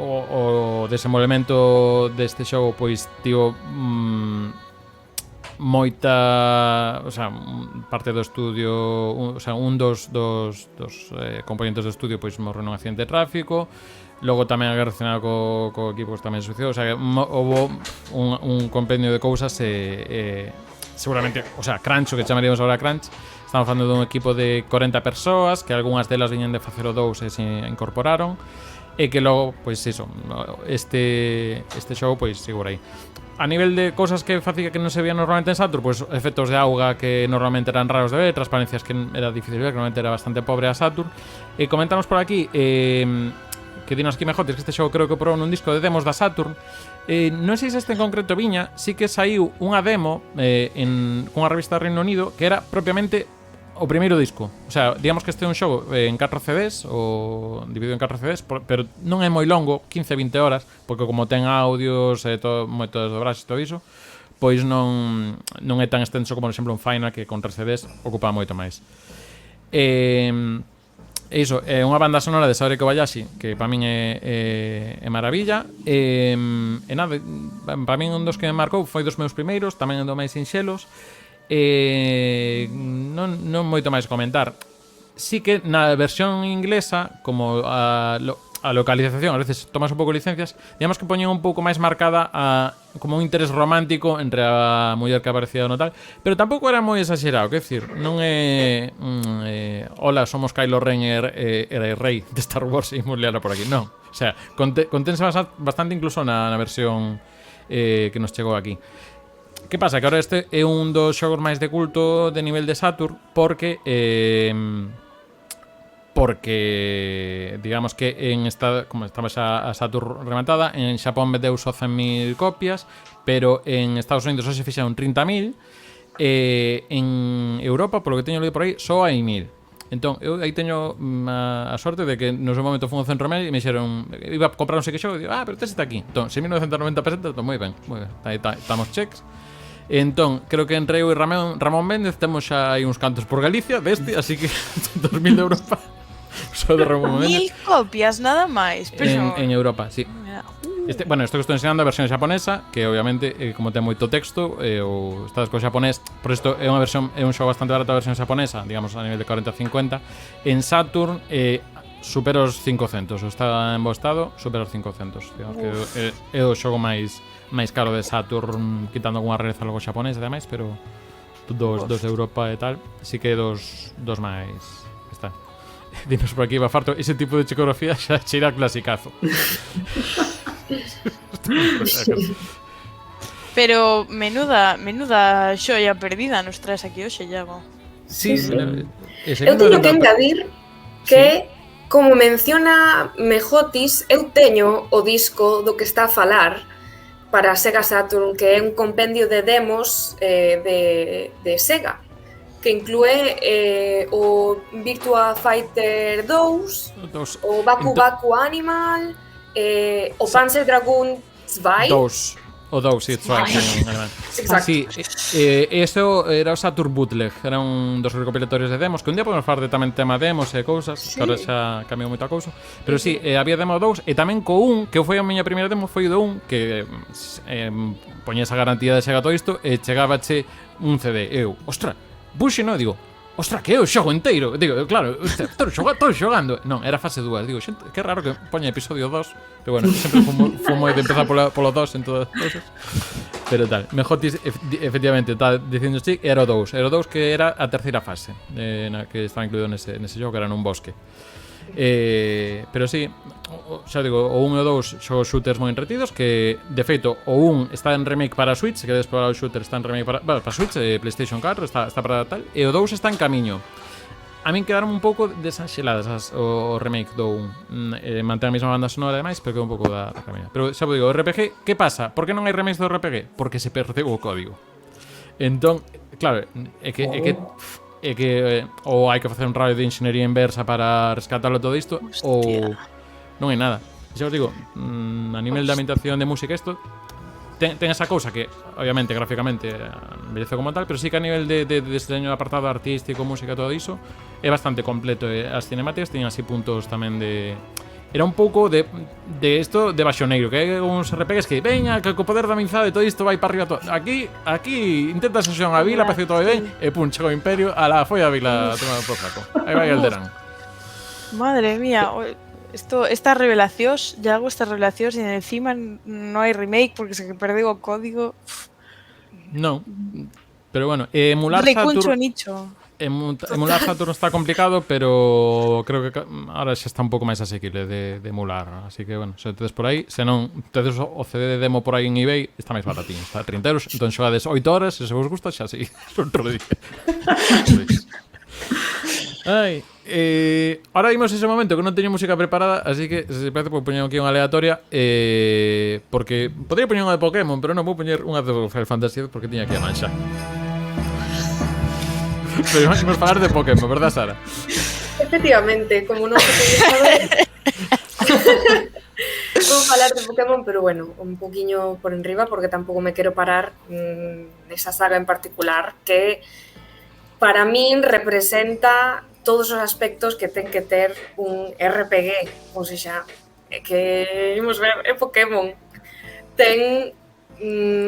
o desenvolvemento deste xogo, pois tivo moita, o sea, parte do estudio, o sea, un dos componentes do estudio pois morreu nun accidente de tráfico. Logo tamén relacionado co equipo tamén sucedeu, o sea, houve un compendio de cousas seguramente, o sea, crunch, o que chamaríamos agora crunch. Estamos falando dun equipo de 40 persoas, que algunhas delas viñen de facer o 2 e se incorporaron, e que logo, pois iso, este xogo pois segura aí. a nivel de cosas que facía que non se veían normalmente en Saturn, pues efectos de auga que normalmente eran raros de ver, transparencias que era difícil de ver, que normalmente era bastante pobre a Saturn. Comentamos por aquí que dinos aquí Mejotis que este xogo creo que probou nun disco de demos da Saturn. Non sei se este en concreto viña, sí que saiu unha demo cunha revista do Reino Unido que era propiamente o primeiro disco. O sea, digamos que este é un xogo en 4 CDs ou dividido en 4 CDs, pero non é moi longo, 15-20 horas, porque como ten audios e todo, moitos dobraxes e todo iso, pois non é tan extenso como, por exemplo, un Final que con 3 CDs ocupa moito máis. Iso, é unha banda sonora de Saori Kobayashi que para min é maravilla. Nada, para min un dos que me marcou foi dos meus primeiros, tamén un dos máis sinxelos. Non moito máis comentar. Sí que na versión inglesa, como a localización, a veces tomas un pouco licencias, digamos que poñen un pouco máis marcada como un interés romántico entre a muller que aparecía no tal, pero tampouco era moi exagerado, que decir, non é hola, somos Kylo Ren e rei de Star Wars e imos liarla por aquí, non. O sea, contense bastante incluso na versión que nos chegou aquí. Que pasa? Que ahora este é un dos xogos máis de culto de nivel de Saturn porque digamos que como estaba xa a Saturn rematada, en Xapón vendeu só 100.000 copias, pero en Estados Unidos só se fixeron 30.000, en Europa, polo que teño leído por aí, só hai 1.000. Entón, eu aí teño a sorte de que no seu momento fui a un centro médico e me dixeron, iba a comprar un sei que xogo, e digo, pero este está aquí. Entón, 6.990 pesetas, moi ben, aí estamos checks. Entón, creo que entre eu e Ramón Méndez temos xa aí uns cantos por Galicia deste, así que 2.000 de Europa. Só de Ramón Méndez. 1000 copias, nada máis. Pero... En Europa, sí. Bueno, isto que estou enseñando a versión xaponesa, que obviamente, como ten moito texto, ou está co xaponés, por isto é un xogo bastante barato a versión xaponesa, digamos a nivel de 40-50. En Saturn supera os 500, ou está en bo estado, supera os 500. Digamos que é o xogo máis caro de Saturn, quitando algunha rareza logo xaponés e demais, pero dos de Europa e tal, sí que dos máis está. Dinos por aquí, Bafarto, ese tipo de checografía xa cheira a clasicazo. Pero menuda xoia perdida nos traes aquí hoxe, Iago. Sí. Eu teño que engadir que, como menciona Mejotis, eu teño o disco do que está a falar para Sega Saturn, que é un compendio de demos de Sega, que inclúe o Virtua Fighter 2, o Baku Baku Animal, o Panzer Dragoon 2. O 2, sí, en alemán. Exacto. Sí, eso era o Saturn Bootleg, era un dos recopilatorios de demos, que un día podemos falar de tamén tema demos e cousas, sí. Que ahora xa cambiou moita cousa. Pero sí, había demo 2 e tamén co 1, que foi a miña primeira demo, foi o do 1, que poñía esa garantía de Sega todo isto e chegábache un CD. Eu, ostra, Bushi, no? Digo, ostra, que é o xogo inteiro. Digo, claro, estou xogando. Non, era fase 2. Digo, xente, que raro que poña episodio 2. Pero bueno, sempre foi moi de empezar polo 2 en todas as cousas. Pero tal, Mejotis efectivamente está dicindo sí, era o 2. Era o 2 que era a terceira fase, na que estaba incluído nese xogo, que era nun bosque. Pero sí, xa digo, o 1 e o 2 xogos shooters moi entretidos, que de feito o 1 está en remake para Switch, que despois o shooter está en remake para Switch, PlayStation 4, está para tal, e o 2 está en camiño. A min quedaron un pouco desanxeladas o remake do 1. Mantén a mesma banda sonora ademais, pero quedou un pouco da camiña. Pero xa vos digo, o RPG, que pasa? Por que non hai remakes do RPG? Porque se perdeu o código. Entón, claro, é que ou hai que facer un traballo de enxeñería inversa para rescatarlo todo isto, ou non hai nada. Xa os digo, a nivel de ambientación de música isto ten esa cousa que, obviamente, gráficamente embellece como tal, pero sí que a nivel de diseño de apartado artístico, música, todo iso, é bastante completo. As cinemáticas teñen así puntos tamén de... Era un pouco de isto de Baixoneiro, que hai uns RPGs que veña, que co poder da amizade todo isto vai para arriba todo. Aquí intentas xear a vila, parece todo ben, e pum, chegou o Imperio, ala, foi a vila tomada por saco. Aí vai Alderán. Madre mía, estas revelacións, ya hago estas revelacións e encima non hai remake porque se perdeu o código. Non, pero bueno, emular Saturn... Recuncho nicho. Emular Saturn está complicado, pero creo que ahora xa está un pouco máis asequible de emular. Así que, bueno, se tedes por aí, se non tedes o CD de demo por aí en eBay, está máis baratín, está a 30 euros. Entón xogades 8 horas, se vos gusta, xa sí, outro día. Ai, ahora vimos ese momento que non teño música preparada, así que se parece, vou poñer aquí unha aleatoria, porque podría poñer unha de Pokémon, pero non vou poñer unha de Final Fantasy porque tiña aquí a manxa. Pero imos falar de Pokémon, verdad, Sara? Efectivamente, como non se podía saber. Vou falar de Pokémon, pero bueno, un poquinho por enriba, porque tampouco me quero parar nesa saga en particular, que para min representa todos os aspectos que ten que ter un RPG, ou seja, que imos ver, é Pokémon. Ten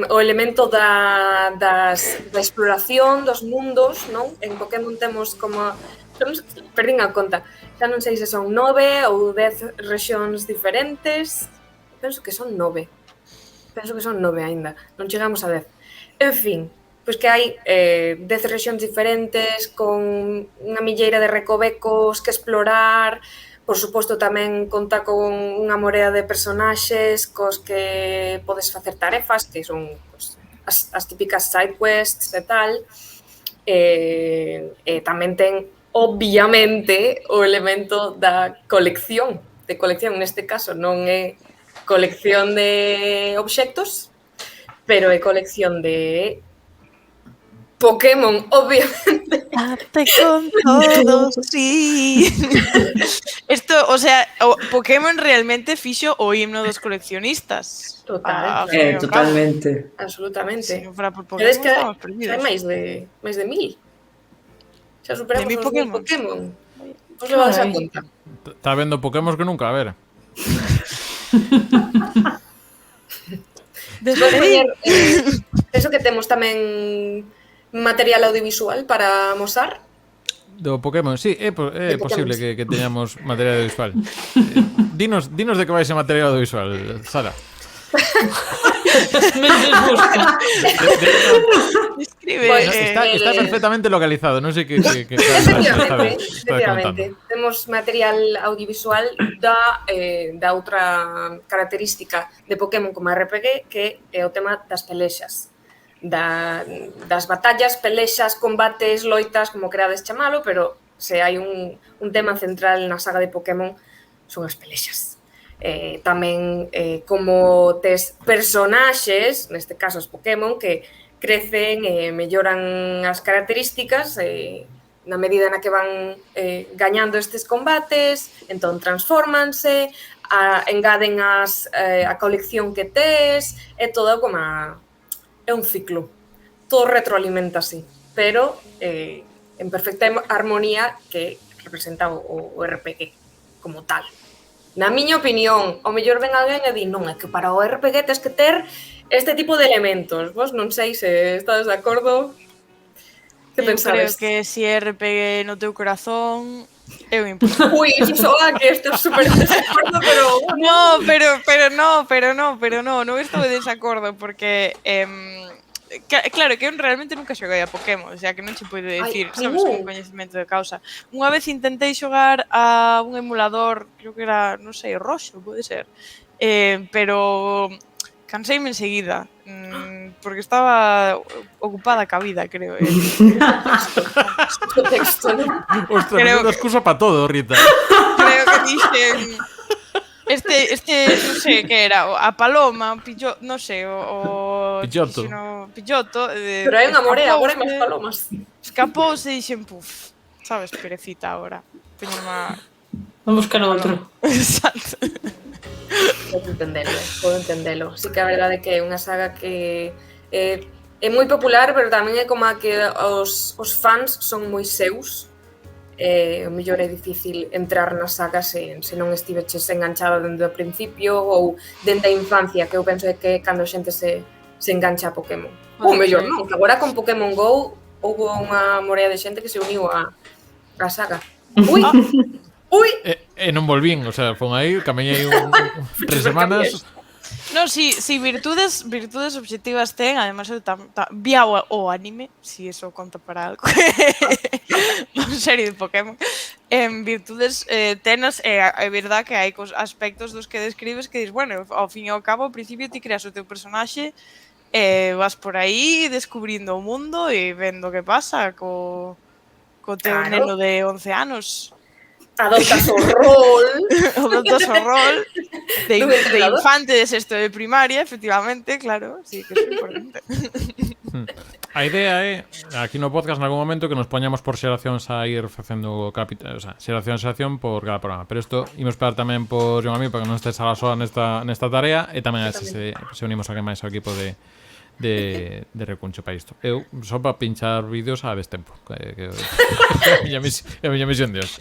o elemento da exploración dos mundos, non? En Pokémon temos como... Perdín a conta. Xa non sei se son 9 ou 10 rexións diferentes. Penso que son 9. Aínda. Non chegamos a 10. En fin, pois que hai 10 rexións diferentes con unha milleira de recovecos que explorar. Por suposto, tamén conta con unha morea de personaxes cos que podes facer tarefas, que son pues, as típicas sidequests e tal. Tamén ten, obviamente, o elemento da colección. De colección, neste caso, non é colección de obxectos, pero é colección de Pokémon, obviamente. Hazte con todo, sí. Esto, o sea, Pokémon realmente fixo o himno dos coleccionistas. Total. Totalmente. Absolutamente. Se non fora por Vedes Pokémon, que estamos perdidos. hai máis de 1000. Xa superamos De 1000 os 1000 Pokémon. Vos levades a conta. Está vendo Pokémon que nunca, a ver. Vos poñer, eso que temos tamén material audiovisual para mostrar. Do Pokémon, sí, é posible que teñamos material audiovisual. Dinos de que vai ese material audiovisual, Sara. Me desgusta. Escribe. Pois, Está perfectamente localizado, non sei que Efectivamente. Temos material audiovisual da outra característica de Pokémon como RPG, que é o tema das pelexas. Das batallas, pelexas, combates, loitas, como querades chamalo, pero se hai un tema central na saga de Pokémon son as pelexas. Tamén como tes personaxes, neste caso os Pokémon, que crecen e melloran as características na medida na que van gañando estes combates, entón transfórmanse, engaden a colección que tes, é todo como é un ciclo, todo retroalimenta así, pero en perfecta armonía que representa o RPG como tal. Na miña opinión, o mellor ven alguén e di non, é que para o RPG tes que ter este tipo de elementos. Vos non sei se estades de acordo. Que pensades? Creo que si RPG no teu corazón é un importante. Ui, iso soa que estou super en desacordo, pero... No, pero non estou en desacordo porque claro, que eu realmente nunca xoguei a Pokémon, o sea, que non che podo dicir, sabes, con coñecemento de causa. Unha vez intentei xogar a un emulador, creo que era, non sei, roxo, pode ser, pero canseime enseguida, porque estaba ocupada ca vida, creo. Texto, ¿no? Ostras, creo... una excusa para todo, Rita. Creo que dixen... non sei que era, a paloma, non sei, o Pilloto. Pilloto. Pero hai unha morea, agora hai máis palomas. Escapouse e dixen, puf, sabes, perecita agora. Teño unha... Vamos buscar outro. Exacto. Podo entendelo. Sí que a verdade é que é unha saga que é moi popular, pero tamén é como a que os fans son moi seus. O mellor é difícil entrar na saga se non estiveches enganchado dende o principio ou dende a infancia, que eu penso que cando a xente se engancha a Pokémon. Ou mellor non, que agora con Pokémon GO houve unha morea de xente que se uniu a saga. Ui! E non volvín, o sea, fon aí, camiñei 3 semanas. No, si virtudes obxectivas ten, además eu vi o anime, si eso conta para algo. Unha serie de Pokémon. En virtudes tenas, é verdad que hai aspectos dos que describes que dis, bueno, ao fin e ao cabo, ao principio ti creas o teu personaxe vas por aí descubrindo o mundo e vendo que pasa co teu neno de 11 anos. Adoptas o rol. Adoptas o rol de infante de sexto de primaria, efectivamente, claro, sí, que é importante. A idea é, aquí no podcast, en algún momento, que nos poñamos por xeracións a ir facendo xeración por cada programa. Pero isto imos esperar tamén por Joan Amigo para que non estés a la soa nesta tarea e tamén a ver se unimos a que máis ao equipo de Recuncho para isto. Eu só para pinchar vídeos a destempo que é a miña misión de hoxe.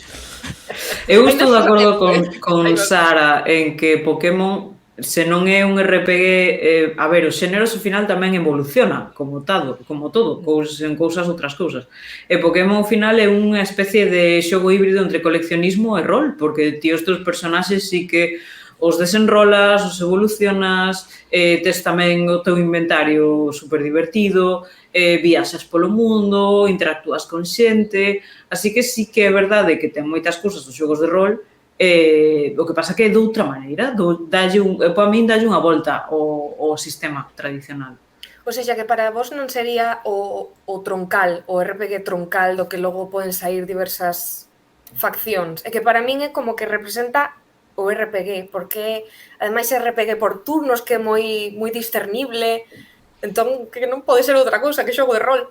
Eu estou de acordo con Sara en que Pokémon, se non é un RPG, a ver, os xéneros ao final tamén evoluciona, como todo, en cousas outras cousas. E Pokémon ao final é unha especie de xogo híbrido entre coleccionismo e rol, porque ti os teus personaxes sí que os desenrolas, os evolucionas, tes tamén o teu inventario super divertido, viaxas polo mundo, interactúas con xente, así que sí que é verdade que ten moitas cousas dos xogos de rol, o que pasa que é de outra maneira, para min dalle unha volta ao sistema tradicional. O seja, que para vos non sería o troncal, o RPG troncal do que logo poden sair diversas faccións, é que para min é como que representa o RPG, porque ademais é RPG por turnos que é moi discernible, entón que non pode ser outra cousa que xogo de rol.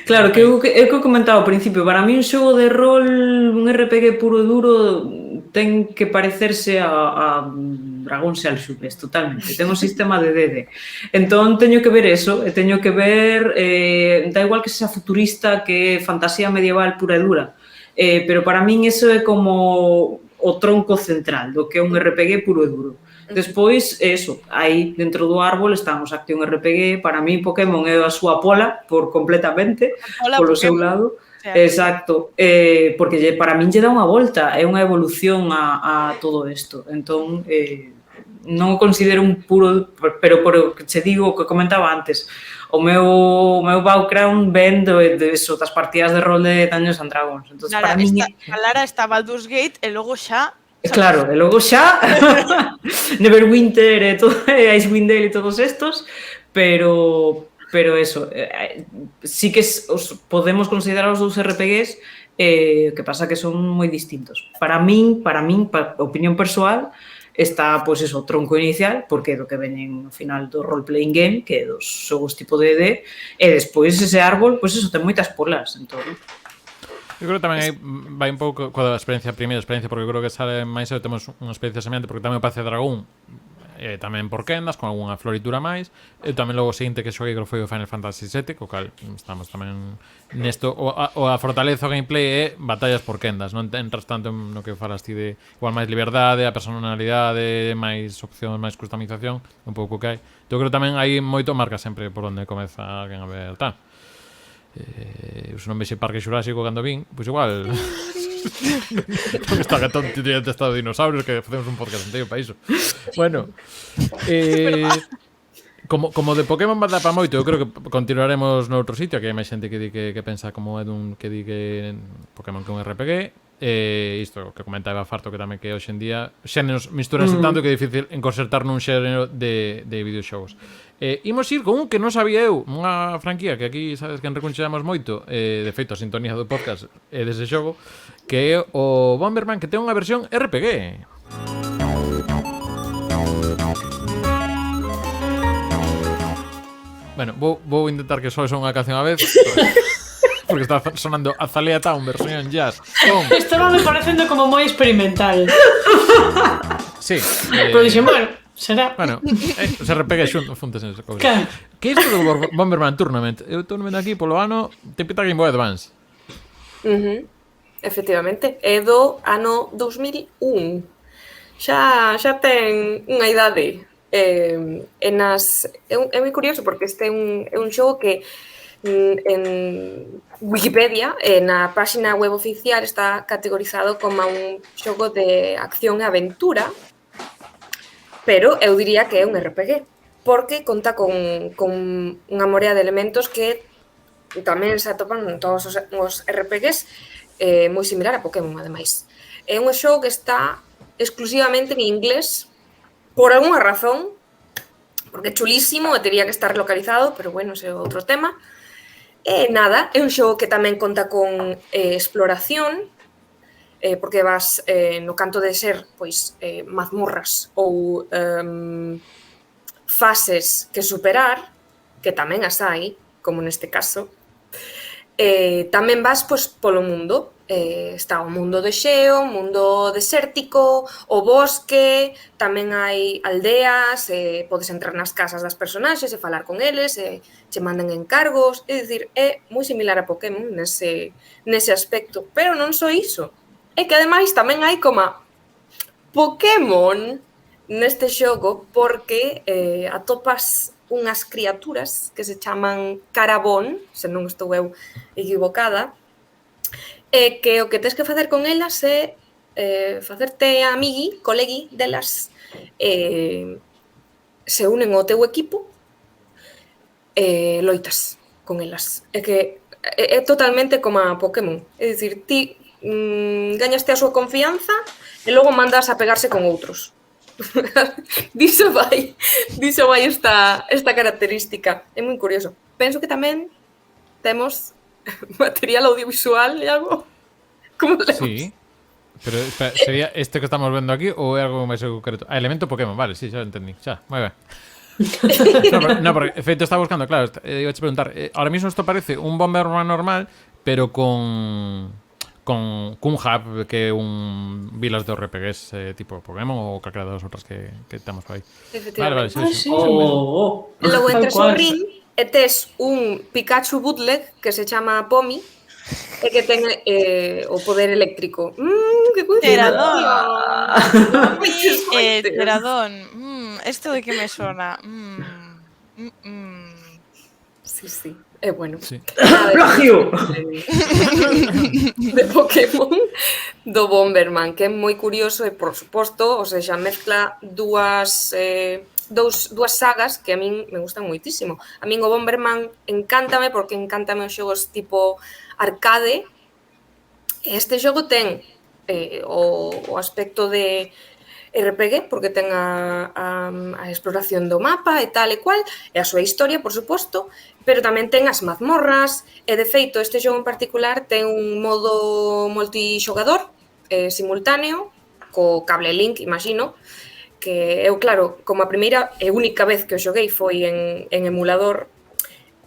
Claro, que é o que comentaba ao principio, para mí un xogo de rol, un RPG puro e duro, ten que parecerse a Dragóns e Alxubes, totalmente. Ten un sistema de DD. Entón, teño que ver eso, e teño que ver, da igual que sea futurista, que fantasía medieval pura e dura, pero para min eso é como o tronco central do que é un RPG puro e duro. Despois, eso, aí dentro do árbol están os Action RPG, para mí Pokémon é a súa pola por completamente, polo seu lado. Exacto, porque para min lle dá unha volta, é unha evolución a todo isto. Entón, non o considero un puro, pero por o que che digo, o que comentaba antes, o meu background ven das partidas de rol de Dungeons and Dragons. Entón, para min Lara está Baldur's Gate e logo xa claro, e logo xa Neverwinter e Icewind Dale e todos estos, pero eso, sí que os podemos considerar os dous RPGs, que pasa que son moi distintos. Para min, opinión persoal, está, pois eso, o tronco inicial, porque é do que veñen ao final do role-playing game, que é dos xogos tipo D&D, e despois ese árbol, pois eso, ten moitas polas en todo. Eu creo que tamén aí vai un pouco coa primeira experiencia, porque eu creo que sale máis temos unha experiencia semelhante, porque tamén o Paz de Dragón tamén por quendas, con algunha floritura máis. Eu tamén logo o seguinte que xoguei que foi o Final Fantasy VII, co cal estamos tamén nesto, a fortaleza o gameplay é batallas por quendas, non entras tanto no que falas ti de igual máis liberdade, a personalidade, máis opción, máis customización, un pouco que hai. Eu creo tamén hai moito marca sempre por onde comeza alguén a ver tal. Se non vexe Parque Xurásico cando vin, pois igual porque está gatón de estado de dinosaurios, que facemos un podcast inteiro para iso. Bueno, como de Pokémon va dar para moito, eu creo que continuaremos no outro sitio, que hai máis xente que di que pensa como Edun, que di que Pokémon que un RPG. Isto que comentaba Farto, que tamén que hoxe en día xéneros misturanse tanto que é difícil encorsetar nun xénero de videoxogos. Imos ir con un que non sabía eu, unha franquía que aquí sabes que en Recunchamos moito, de feito a sintonía do podcast é dese xogo, que é o Bomberman, que ten unha versión RPG. Bueno, vou intentar que só son unha canción a vez porque está sonando Azalea Town versión jazz con... Estaba me parecendo como moi experimental. Sí. Pero dixen, bueno, será... Bueno, se repegue xunto, funtes en esa cousa. Claro. Que é isto do Bomberman Tournament? Eu tournament aquí polo ano típica Game Boy Advance. Efectivamente, é do ano 2001. Xa ten unha idade. É moi curioso porque este é un xogo que en Wikipedia, na página web oficial, está categorizado como un xogo de acción e aventura. pero eu diría que é un RPG, porque conta con unha morea de elementos que tamén se atopan en todos os RPGs, moi similar a Pokémon, ademais. É un xogo que está exclusivamente en inglés, por algunha razón, porque é chulísimo e teria que estar localizado, pero bueno, ese é outro tema. E nada, é un xogo que tamén conta con exploración, porque vas no canto de ser pois mazmorras ou fases que superar, que tamén as hai, como neste caso. Tamén vas pois, polo mundo. Está o mundo de xeo, o mundo desértico, o bosque, tamén hai aldeas, podes entrar nas casas das personaxes e falar con eles, che mandan encargos, é dicir, é moi similar a Pokémon nese aspecto, pero non só iso. É que ademais tamén hai como Pokémon neste xogo porque atopas unhas criaturas que se chaman Carabón, se non estou eu equivocada, e que o que tens que facer con elas é facerte amigui, colegui delas, se unen ao teu equipo e loitas con elas. É que é totalmente como a Pokémon, é dicir, ti gañaste a súa confianza e logo mandas a pegarse con outros. Diso vai esta característica. É moi curioso. Penso que tamén temos material audiovisual e algo. Como lemos? Sí. Pero espera, sería este que estamos vendo aquí ou é algo máis concreto? Elemento Pokémon, vale, sí, xa lo entendí. Xa, moi ben. No, porque efecto está buscando, claro, iba a preguntar, ahora mismo esto parece un Bomberman normal, pero con Hub, que é un vilas de RPGs tipo Pokémon ou calquera das outras que temos por aí. Vale, sí. Logo entras ao ring e tes un Pikachu bootleg que se chama Pomi e que ten o poder eléctrico. Que Teradón. Esto de que me sona. Sí. É bueno. Sí. ¡Plagio! De Pokémon do Bomberman, que é moi curioso e, por suposto, o sea, mezcla dúas sagas que a min me gustan moitísimo. A min o Bomberman encántame porque encántame os xogos tipo arcade. Este xogo ten o aspecto de RPG, porque ten a exploración do mapa e tal e cual, e a súa historia, por suposto, pero tamén ten as mazmorras, e de feito este xogo en particular ten un modo multixogador simultáneo, co cable link, imagino, que eu, claro, como a primeira e única vez que o xoguei foi en emulador,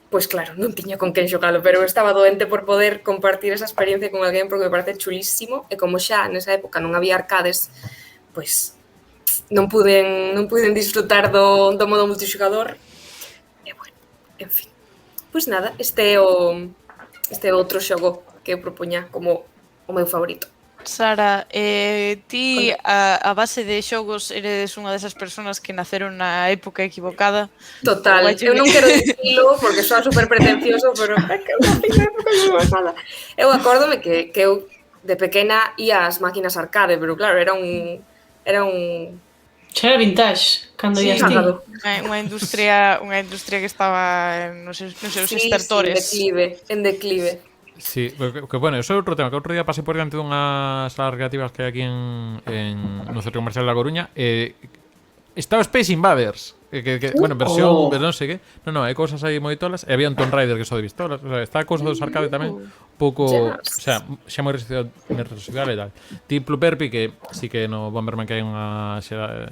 pois claro, non tiña con quen xogalo, pero estaba doente por poder compartir esa experiencia con alguén porque me parece chulísimo, e como xa nesa época non había arcades, pois non puiden disfrutar do modo multixogador. E bueno, en fin. Pois nada, este é outro xogo que eu propoña como o meu favorito. Sara, ti a base de xogos eres unha desas persoas que naceron na época equivocada? Total, eu non quero dicilo porque soa super pretencioso, pero é que eu nací na época equivocada. Eu acórdome que eu de pequena ia ás máquinas arcade, pero claro, era un Xa era vintage, cando sí, ías ti. Unha industria que estaba nos seus estertores. En declive. Sí, que bueno, eso é outro tema, que outro día pasei por diante dunhas salas recreativas que hai aquí no Centro Comercial da Coruña estaba Space Invaders bueno, versión non sei que hai cousas aí moi tolas e había un Tomb Raider que só de pistolas, o sea, está a cousa dos arcade tamén pouco, o sea, xa moi residual e tal. Tipo Perpi, que sí que no Bomberman que hai unha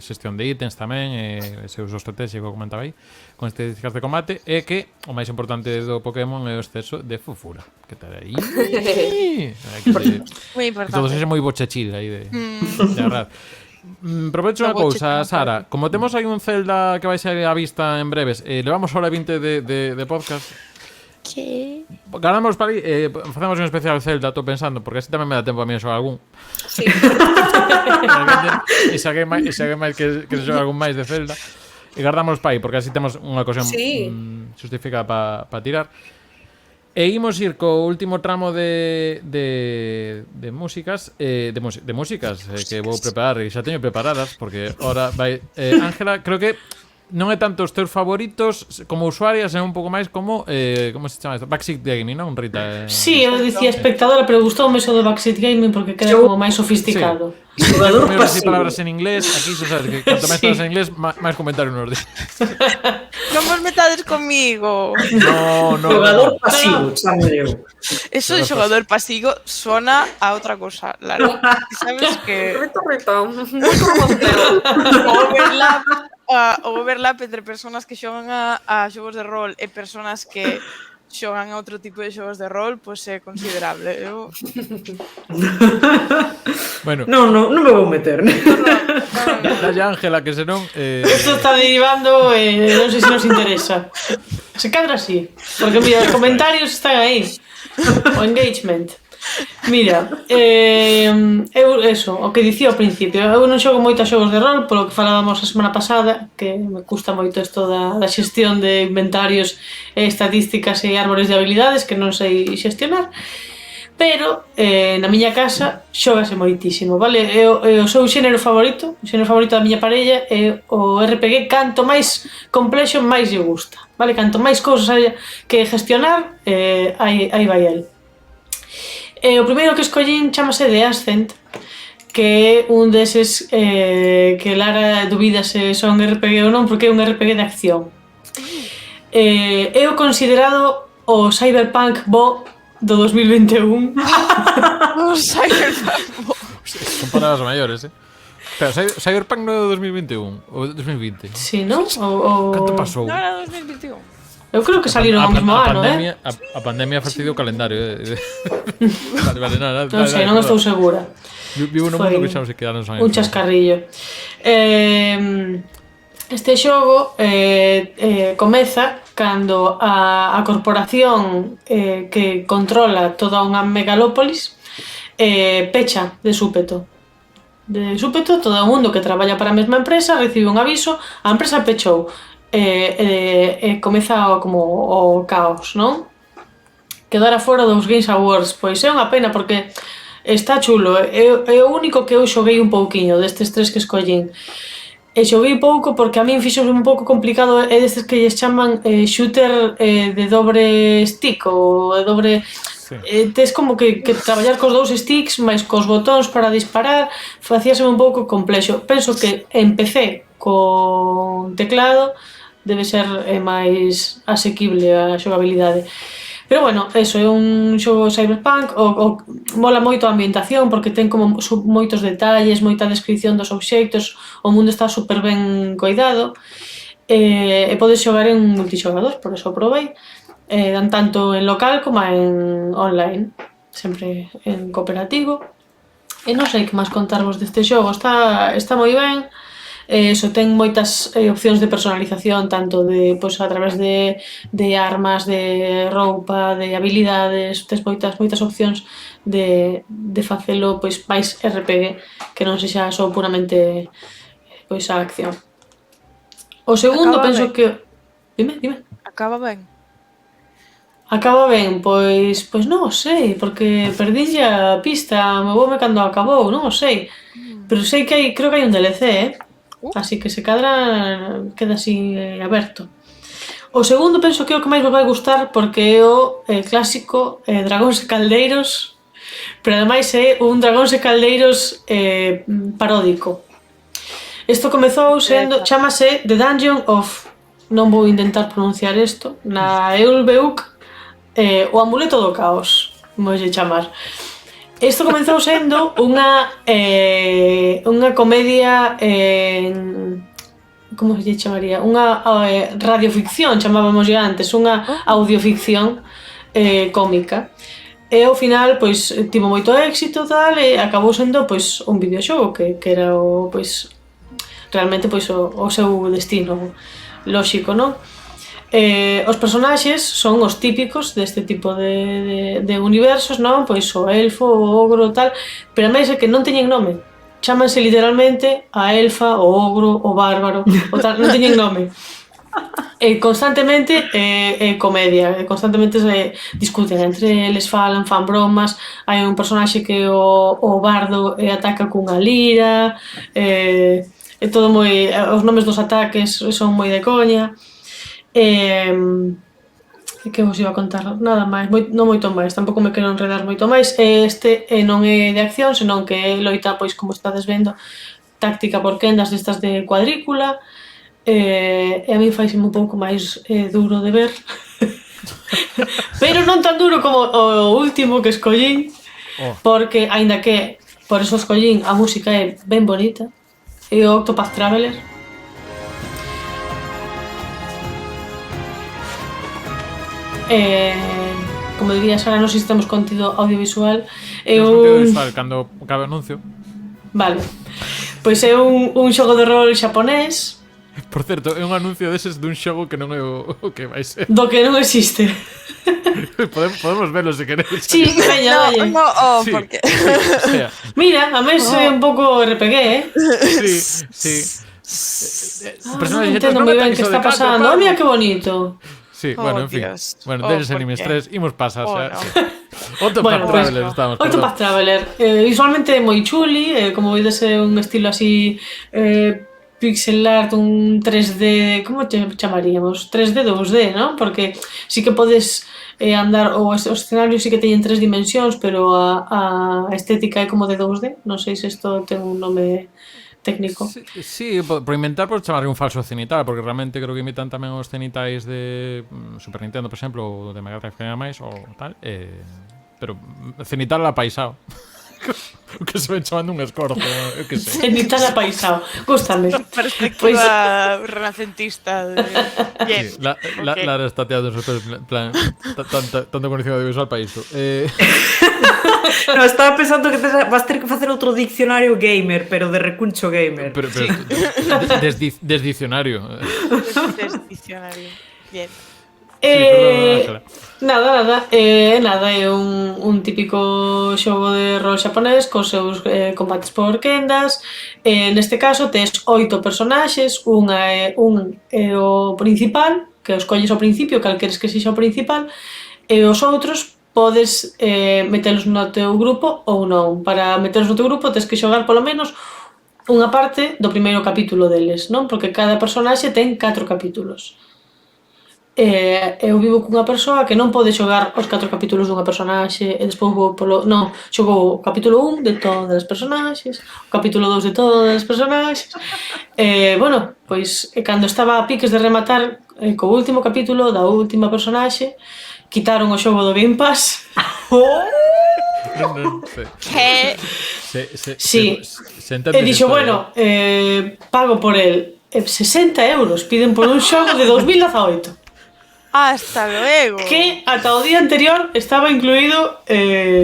xestión de ítems tamén e se uso estratégico, comentaba aí, con estadísticas de combate, e que o máis importante do Pokémon é o exceso de fufura que tal aí Moi importante. todo sexa moi bochachil aí de verdad. Aprovecho unha cousa, Sara. Como temos aí un Zelda que vai ser a vista en breves, levamos hora 20 de podcast. Que? Ganamos para aí, facemos un especial Zelda, estou pensando, porque así tamén me dá tempo a mí a xogar algún. Sí. E saquei máis que se xoga algún máis de Zelda. E guardamos para aí, porque así temos unha ocasión justificada para tirar. E imos ir co último tramo de músicas que vou preparar e xa teño preparadas porque ahora vai Ángela, creo que non é tanto os teus favoritos como usuarias, é un pouco máis como como se chama isto? Backseat Gaming, non, Rita? Sí, eu dicía espectadora, pero gustoume eso do Backseat Gaming porque queda como máis sofisticado. Xogador Primeiro así pasivo. palabras en inglés, aquí xa sabes que canto máis palabras en inglés, máis comentarios nos di. Non vos metades comigo. No. Xogador pasivo, chamo eu. Eso de xogador pasivo sona a outra cosa, Lara. Sabes que Rita, moito romantero. o overlap entre persoas que xogan a xogos de rol e persoas que xogan a outro tipo de xogos de rol, pois é considerable. Eu Bueno, Non me vou meter. dalle Ángela que senón Isto está derivando, non sei se nos interesa. Se cadra así, porque mira, os comentarios están aí. O engagement. Mira, eu eso, o que dicía ao principio, eu non xogo moito a xogos de rol, polo que falábamos a semana pasada, que me custa moito isto da xestión de inventarios, estadísticas e árbores de habilidades que non sei xestionar. Pero na miña casa xógase moitísimo, vale? É o seu xénero favorito da miña parella é o RPG. Canto máis complexo, máis lle gusta, vale? Canto máis cousas hai que gestionar, aí vai el. O primeiro que escollín chamase The Ascent, que é un deses que Lara dubida se son RPG ou non, porque é un RPG de acción. É o considerado o Cyberpunk bo do 2021. son palabras maiores, Pero Cyberpunk non é do 2021 ou 2020? Sí, non? Canto pasou? non era 2021. Eu creo que saliron ao mesmo ano, A pandemia fastidiou o calendario, Vale, nada. Non sei, non estou segura. Vivo no mundo que xa non se quedaron son Un chascarrillo. Este xogo comeza cando a corporación que controla toda unha megalópolis pecha de súpeto. De súpeto, todo o mundo que traballa para a mesma empresa recibe un aviso, a empresa pechou. Comeza o caos, non? Quedara fora dos Games Awards, pois é unha pena porque está chulo, é o único que eu xoguei un pouquiño destes tres que escollín. E xoguei pouco porque a min fixo un pouco complicado, é destes que lles chaman shooter de dobre stick ou de dobre... Sí. Tes como que traballar cos dous sticks máis cos botóns para disparar, facíase un pouco complexo. Penso que empecé con teclado, debe ser máis asequible a xogabilidade. Pero bueno, eso é un xogo cyberpunk, mola moito a ambientación porque ten como moitos detalles, moita descripción dos obxectos, o mundo está super ben coidado, e podes xogar en multixogador, por eso probei. Dan tanto en local como en online, sempre en cooperativo. E non sei que máis contarvos deste xogo, está moi ben. Eso ten moitas opcións de personalización, tanto de, pois, a través de armas, de roupa, de habilidades, tes moitas opcións de facelo pois máis RPG, que non sexa só puramente pois a acción. O segundo penso que... Dime. Acaba ben. Acaba ben, pois non o sei, porque perdílle a pista, me voume cando acabou, non o sei. Pero sei que creo que hai un DLC, así que se cadra queda así aberto. O segundo penso que é o que máis vos vai gustar porque é o clásico Dragóns e Caldeiros, pero ademais é un Dragóns e Caldeiros paródico. Isto comezou sendo, chamase The Dungeon of, non vou intentar pronunciar isto, na Eulbeuk, o amuleto do caos, vou chamar. Isto comezou sendo unha comedia como se chamaría? Unha radioficción, chamábamos antes, unha audioficción cómica. E ao final, pois, tivo moito éxito tal, e acabou sendo, pois, un videoxogo que era o, pois, realmente, pois, o seu destino lóxico, non? Os personaxes son os típicos deste tipo de universos, non? Pois o elfo, o ogro, tal, pero a máis é que non teñen nome. Chámanse literalmente a elfa, o ogro, o bárbaro, o tal, non teñen nome. Constantemente comedia, constantemente se discuten entre eles, fan bromas, hai un personaxe que o bardo ataca cunha lira, é todo moi, os nomes dos ataques son moi de coña. Que vos iba a contar? Nada máis, non moito máis, tampouco me quero enredar moito máis. Este non é de acción, senón que é loita, pois como estades vendo, táctica por quendas destas de cuadrícula. E a mí faiseme un pouco máis duro de ver pero non tan duro como o último que escollín, porque aínda que por eso escollín, a música é ben bonita, é o Octopath Traveler. Como diría Sara, non sei se temos contido audiovisual, é un... Cando cabe o anuncio. Vale, pois é un xogo de rol xaponés. Por certo, é un anuncio deses dun xogo que non é o que vai ser. Do que non existe. Podemos verlo se queréis. Sí, veña, dalle. No, Sí, porque... sí, Mira, a mes é un pouco RPG, sí. Non entendo moi ben que está pasando. Oh, mira que bonito. Sí, bueno, en fin. Dios. Bueno, deles ¿por animes qué? 3, imos pasar xa. No. Octopath Traveler estamos. Octopath Traveler. Visualmente é moi chuli, como vedes é un estilo así pixel art, un 3D, como te chamaríamos? 3D, 2D, non? Porque sí que podes andar, os escenarios sí que teñen 3 dimensións, pero a estética é como de 2D. Non sei se isto ten un nome técnico. Sí, por inventar por chamarle un falso cenital, porque realmente creo que imitan tamén os cenitais de Super Nintendo, por exemplo, ou de Mega Drive que era máis, ou tal, pero cenital apaisado. O que se ven chamando un escorzo, eu que sei. Cenital apaisado, gústame. Perspectiva renacentista de... Bien, Sí, Lara está teando en plan tanto conocido audiovisual para isto. No, estaba pensando que vas ter que facer outro diccionario gamer, pero de recuncho gamer. Pero desdiccionario. diccionario. Bien. Nada, é un típico xogo de rol xaponés cos seus combates por quendas. Neste caso tes 8 personaxes, un é o principal, que o escolles ao principio, cal queres que sexa o principal, e os outros podes metelos no teu grupo ou non. Para metelos no teu grupo tes que xogar polo menos unha parte do primeiro capítulo deles, non? Porque cada personaxe ten 4 capítulos. Eu vivo cunha persoa que non pode xogar os 4 capítulos dunha personaxe e despois vou polo... Non, xogou o capítulo 1 de todas as personaxes, o capítulo 2 de todas as personaxes. Bueno, pois cando estaba a piques de rematar co último capítulo da última personaxe, quitaron o xogo do Game Pass. Que? Sí. E dixo, bueno, pago por el 60 euros, piden por un xogo de 2018. Hasta luego. Que ata o día anterior estaba incluído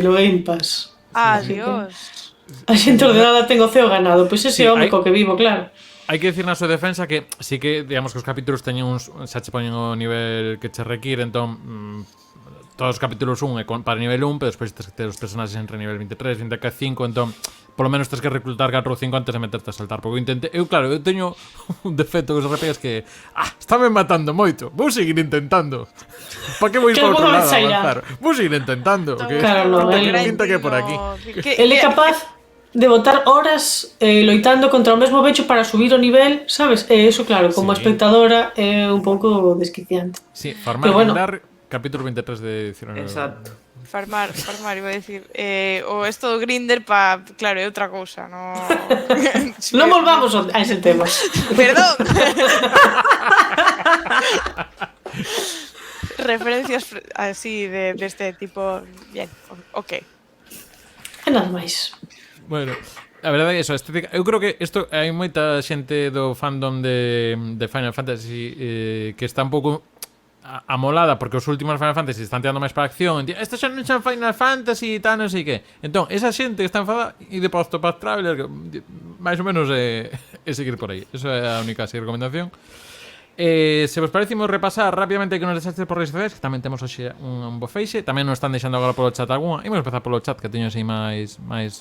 no Game Pass. Adiós. A xente ordenada ten o ceo ganado. Pois ese home co que vivo, claro. Hai que decir na súa defensa que sí que, digamos, que os capítulos teñen xa che poñen o nivel que che require, entón todos os capítulos 1 é para nivel 1, pero despois tens que ter os personaxes entre nivel 23, 25, entón polo menos tens que reclutar 4 ou 5 antes de meterte a saltar, porque eu teño un defecto que os RPGs que estáme matando moito, vou seguir intentando. Pa que vou ir por outro lado a avanzar? Vou seguir intentando, que pinta que é por aquí. Ele é capaz de botar horas loitando contra o mesmo bicho para subir o nivel, sabes? E eso, claro, como espectadora é un pouco desquiciante. Sí, farmar, brindar, capítulo 23 de diccionario. Exacto. Farmar, iba a decir. O esto do Grindr claro, é outra cousa, no... Non volvamos a ese tema. Perdón. Referencias así de este tipo. Bien, ok. E nada máis. Bueno, a verdade é iso, a estética. Eu creo que isto hai moita xente do fandom de Final Fantasy que está un pouco amolada porque os últimos Final Fantasy están tirando máis para a acción. Esta xa non xa Final Fantasy e tal, non sei que. Entón, esa xente que está enfadada e de Octopath Traveler, máis ou menos é seguir por aí. Eso é a única así recomendación. Se vos parecimos repasar rápidamente que nos deixaste por redes sociais, que tamén temos hoxe un bo feixe, tamén nos están deixando agora polo chat algunha. Imos empezar polo chat, que teño así máis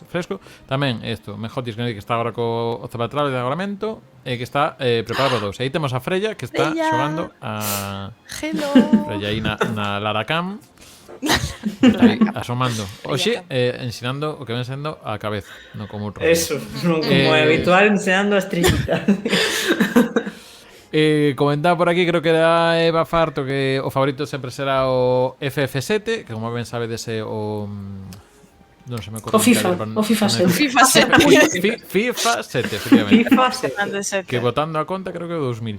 fresco. Tamén isto, Mejotis, que está agora co Zapatrable de agoramento, que está preparado para dous. Aí temos a Freya, que está Freya. xogando a Hello. Freya aí na Laracam. Aí, asomando. Oxe, ensinando o que ven sendo a cabeza, no como outro. Eso, non como é habitual, enseñando a estrellita. Comentaba por aquí, creo que era Eva Farto, que o favorito sempre será o FF7, que como ben sabedes é o... Non se me O FIFA 7. FIFA 7. FIFA 7, efectivamente. FIFA Grande 7. Que botando a conta creo que é o 2000.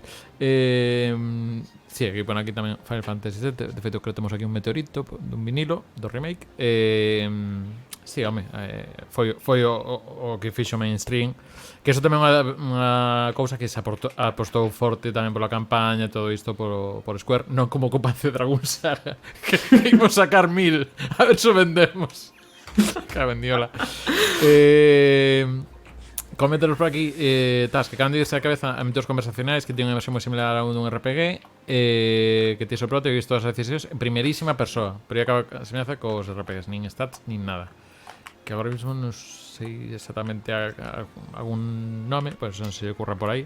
Sí, aquí pon aquí tamén Final Fantasy 7. De feito, creo que temos aquí un meteorito dun vinilo, do remake. Sí, home, foi o que fixo mainstream. Que eso tamén é unha cousa que se apostou forte tamén pola campaña e todo isto por Square, non como co Panzer Dragoon Saga, que imos sacar 1000, a ver se o vendemos. Que vendiola. Coméntanos por aquí, que acaban de irse a cabeza a métodos conversacionais que tienen unha versión moi similar a un dun RPG, que te soprote e visto as decisións en primerísima persoa, pero acaba a semellanza cos RPGs, nin stats, nin nada. Que agora mismo non sei exactamente algún nome, pois non se lle ocurra por aí.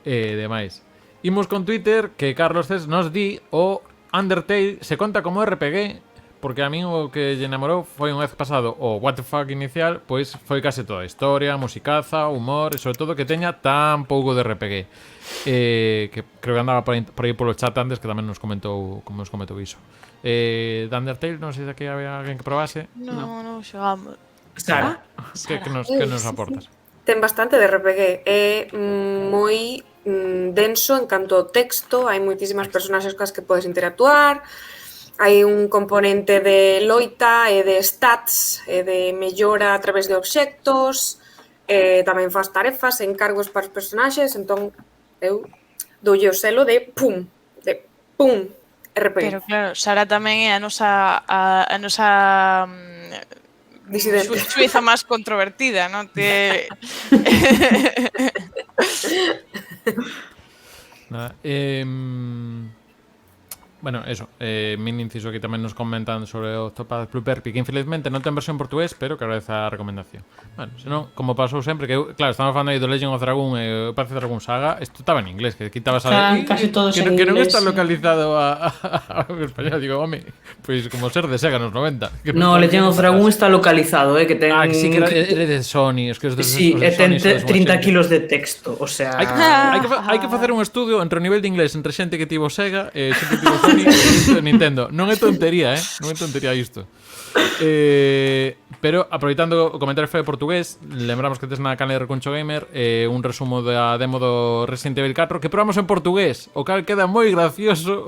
Demais. Imos con Twitter, que Carlos Cés nos di o Undertale se conta como RPG, porque a min o que lle enamorou foi un vez pasado o what the fuck inicial, pois foi case toda a historia, musicaza, humor e sobre todo que teña tan pouco de RPG. Que creo que andaba por aí polo chat antes, que tamén nos comentou iso. De Undertale, non sei se aquí había alguén que probase. No, xogamos. Sara. Que nos aportas? Ten bastante de RPG. É moi denso en canto ao texto, hai moitísimas personaxes cas que podes interactuar, hai un componente de loita e de stats e de mellora a través de obxectos, tamén faz tarefas e encargos para os personaxes, entón eu doulle o selo de pum, RPG. Pero claro, Sara tamén é a nosa Disidente. Suiza máis controvertida, non? Nada, bueno, eso, min inciso aquí tamén nos comentan sobre o Octopath Blue Perpi, que infelizmente non ten versión portugués, pero que agradece a recomendación. Bueno, senón, como pasou sempre, que claro, estamos falando aí do Legend of Dragoon e o Panzer Dragoon Saga, isto estaba en inglés, que quitabas a... Casi todos en que non inglés, está sí. localizado a español, digo, home, pois como ser de Sega nos 90. No, Legend of Dragoon está localizado, que ten... Ah, que sí que era de Sony, es que os de Sí, os de ten Sony son 30 kilos de texto, o sea... Hai que facer un estudio entre o nivel de inglés entre xente que tivo Sega e xente que tivo Sony e Nintendo. Non é tontería, non é tontería isto. Pero aproveitando o comentario foi de portugués, lembramos que tes na canal de Recuncho Gamer un resumo da demo do Resident Evil 4 que probamos en portugués, o cal queda moi gracioso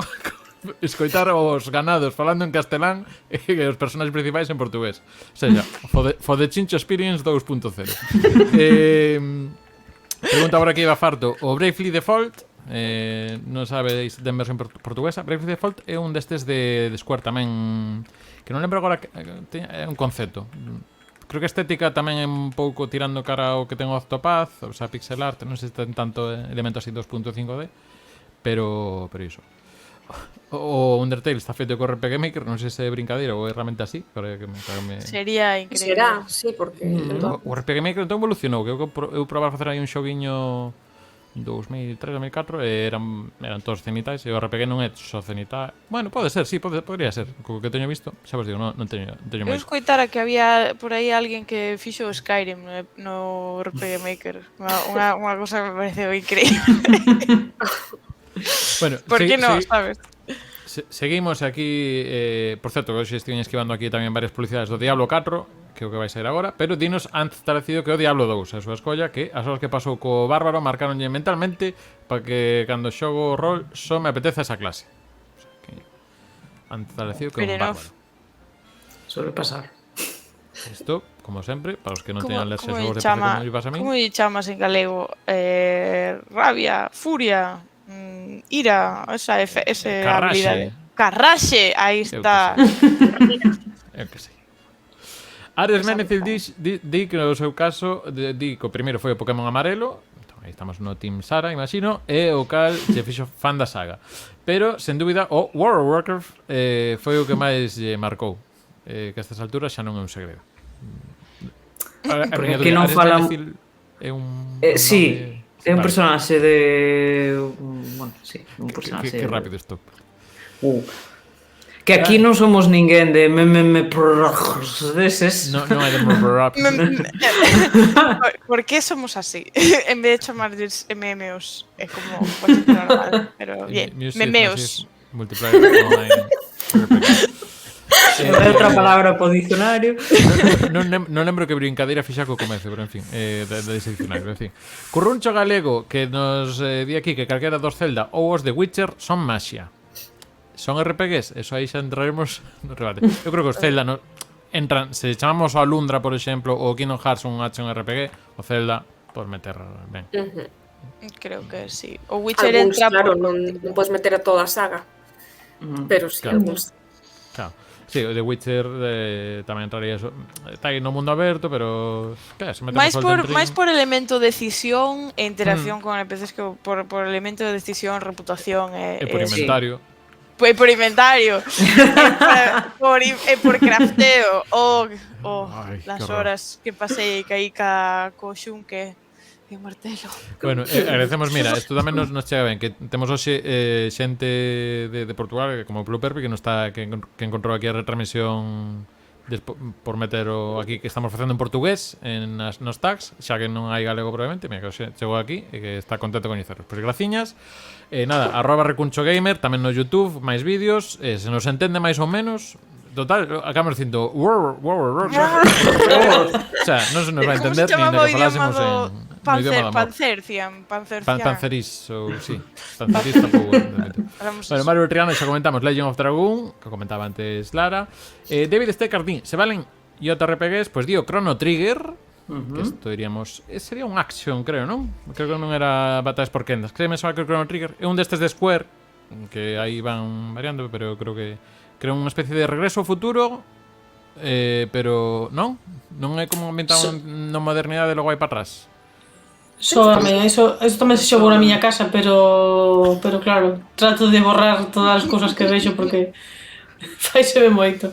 escoitar os ganados falando en castelán e os personaxes principais en portugués. O sea, for the Chincho Experience 2.0. Pregunta ahora que iba farto. O Bravely Default, non sabeis de versión portuguesa. Bravely Default é un destes de Square tamén, que non lembro agora, é un concepto. Creo que a estética tamén é un pouco tirando cara ao que ten o Octopath, o sea, pixel art, non sei se ten tanto elemento así 2.5D, pero iso. O Undertale está feito co RPG Maker, non sei se é brincadeira ou é realmente así, pero que me... Sería increíble. Será, sí, porque... O RPG Maker entón evolucionou, que eu probaba a facer aí un xoguiño 2003, 2004 eran todos cenitais e o RPG non é só cenital. Bueno, pode ser, sí, podría ser. Co que teño visto, xa vos digo, non teño Eu máis. escoitara que había por aí alguén que fixo o Skyrim no RPG Maker. Unha cosa que me pareceu increíble. Bueno, Por que non, sabes? Seguimos aquí, por certo, que hoxe estive esquivando aquí tamén varias publicidades do Diablo 4, que é o que vai sair agora, pero dinos antes establecido que o Diablo 2 a súa escolla, que as horas que pasou co Bárbaro marcaronlle mentalmente para que cando xogo o rol só me apetece esa clase. O sea, que antes establecido que é un Bárbaro. Suele pasar. Isto, como sempre, para os que non teñan lerse xogos de PC chama, como lle pasa a min. como lle chamas en galego? Rabia, furia, ira, esa habilidade. Carraxe, aí está. Eu que sei. Ares Menezil di que no seu caso di que o primeiro foi o Pokémon amarelo, aí estamos no Team Sara, imagino, e o cal se fixo fan da saga. Pero, sen dúbida, o World of Warcraft foi o que máis lle marcou. Que a estas alturas xa non é un segredo. Porque aquí non falan... É un... sí, é un personaxe de... Bueno, sí, un personaxe... Que rápido isto. Que aquí non somos ninguén de deses. Non hai de rap. ¿Por qué somos así? En vez de chamarles MMOs, é como normal, pero bien, memeos. Multiplayer online. Outra palabra po dicionario. Non lembro que brincadeira fixa co comezo, pero en fin, dese diccionario, en fin. Curruncho galego que nos di aquí que calquera dos Zelda ou os de Witcher son maxia. Son RPGs? Eso aí xa entraremos no rebate. Eu creo que os Zelda entran, se chamamos o Alundra, por exemplo, ou Kingdom Hearts un action RPG, o Zelda por meter ben. Creo que sí. O Witcher Algúns, entra claro, por... non podes meter a toda a saga. Pero sí, Claro. algúns. Claro. Sí, o de Witcher tamén entraría eso. Está aí no mundo aberto, pero claro, se metemos máis por elemento de decisión e interacción con NPCs que por elemento de decisión, reputación e por inventario. Por inventario. por crafteo. Ai, Las que horror. horas que pasei caí co xunque e martelo. Bueno, agradecemos, mira, isto tamén nos chega ben que temos hoxe xente de Portugal, como Pluperpi, que que encontrou aquí a retransmisión por meter aquí que estamos facendo en portugués nos tags, xa que non hai galego probablemente, mira que chegou aquí e que está contento de coñeceros. Pois graciñas. Nada, @recunchogamer, tamén no YouTube, máis vídeos, se nos entende máis ou menos. Total, acabamos dicindo o sea, non se nos vai entender nin de que falásemos en idioma de amor. Panceris, ou sí. Panceris tampouco. Bueno, Mario Triano xa comentamos Legend of Dragoon, que comentaba antes Lara. David Stecker di, se valen JRPGs, pois dio Chrono Trigger, que isto diríamos, sería un action, creo, non? Creo que non era batallas por kendas. Créeme só que o Chrono Trigger é un destes de Square, que aí van variando, pero creo que unha especie de regreso ao futuro, pero non é como ambientado na modernidade e logo vai para atrás. Soame, eso tamén se xogou na miña casa, pero claro, trato de borrar todas as cousas que vexo porque faiseme moito.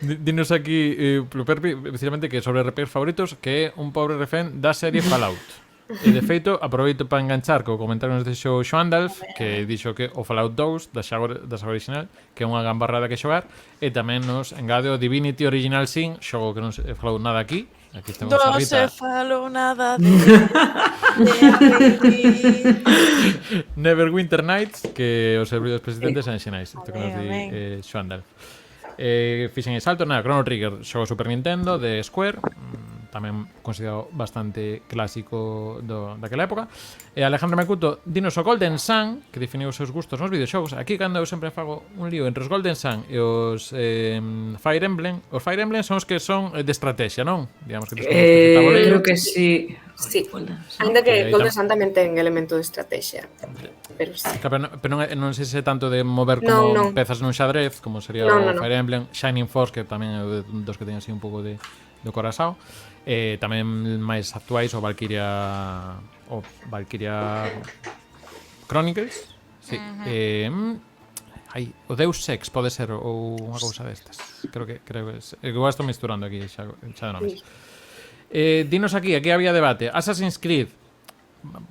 Dinos aquí, Pluperpi, precisamente que sobre RPGs favoritos, que é un pobre refén da serie Fallout. E de feito, aproveito para enganchar co comentario nos deixou Xoandalf, que dixo que o Fallout 2 da saga original, que é unha gambarrada que xogar, e tamén nos engade o Divinity Original Sin, xogo que non se falou nada aquí. Aquí temos a Non Rita. se falou nada de Neverwinter Nights, que os servidores presidentes en xenais. Isto que nos di Xoandalf. Fixen e salto, nada, Chrono Trigger, xogo Super Nintendo de Square, tamén considerado bastante clásico daquela época. E Alejandro Mecuto dinos o Golden Sun, que definiu os seus gustos nos videoxogos. Aquí cando eu sempre fago un lío entre os Golden Sun e os Fire Emblem. Os Fire Emblem son os que son de estrategia, non? Digamos que creo que sí. Sí, ainda que Golden Sun tamén ten elemento de estrategia. Pero sí. Pero non sei se tanto de mover como pezas nun xadrez, como sería o Fire Emblem, Shining Force, que tamén é dos que teñen así un pouco de corazao. Tamén máis actuais o Valkyria Chronicles, sí. O Deus Ex pode ser ou unha cousa destas. Creo que igual estou misturando aquí xa de nomes. Dinos aquí había debate. Assassin's Creed,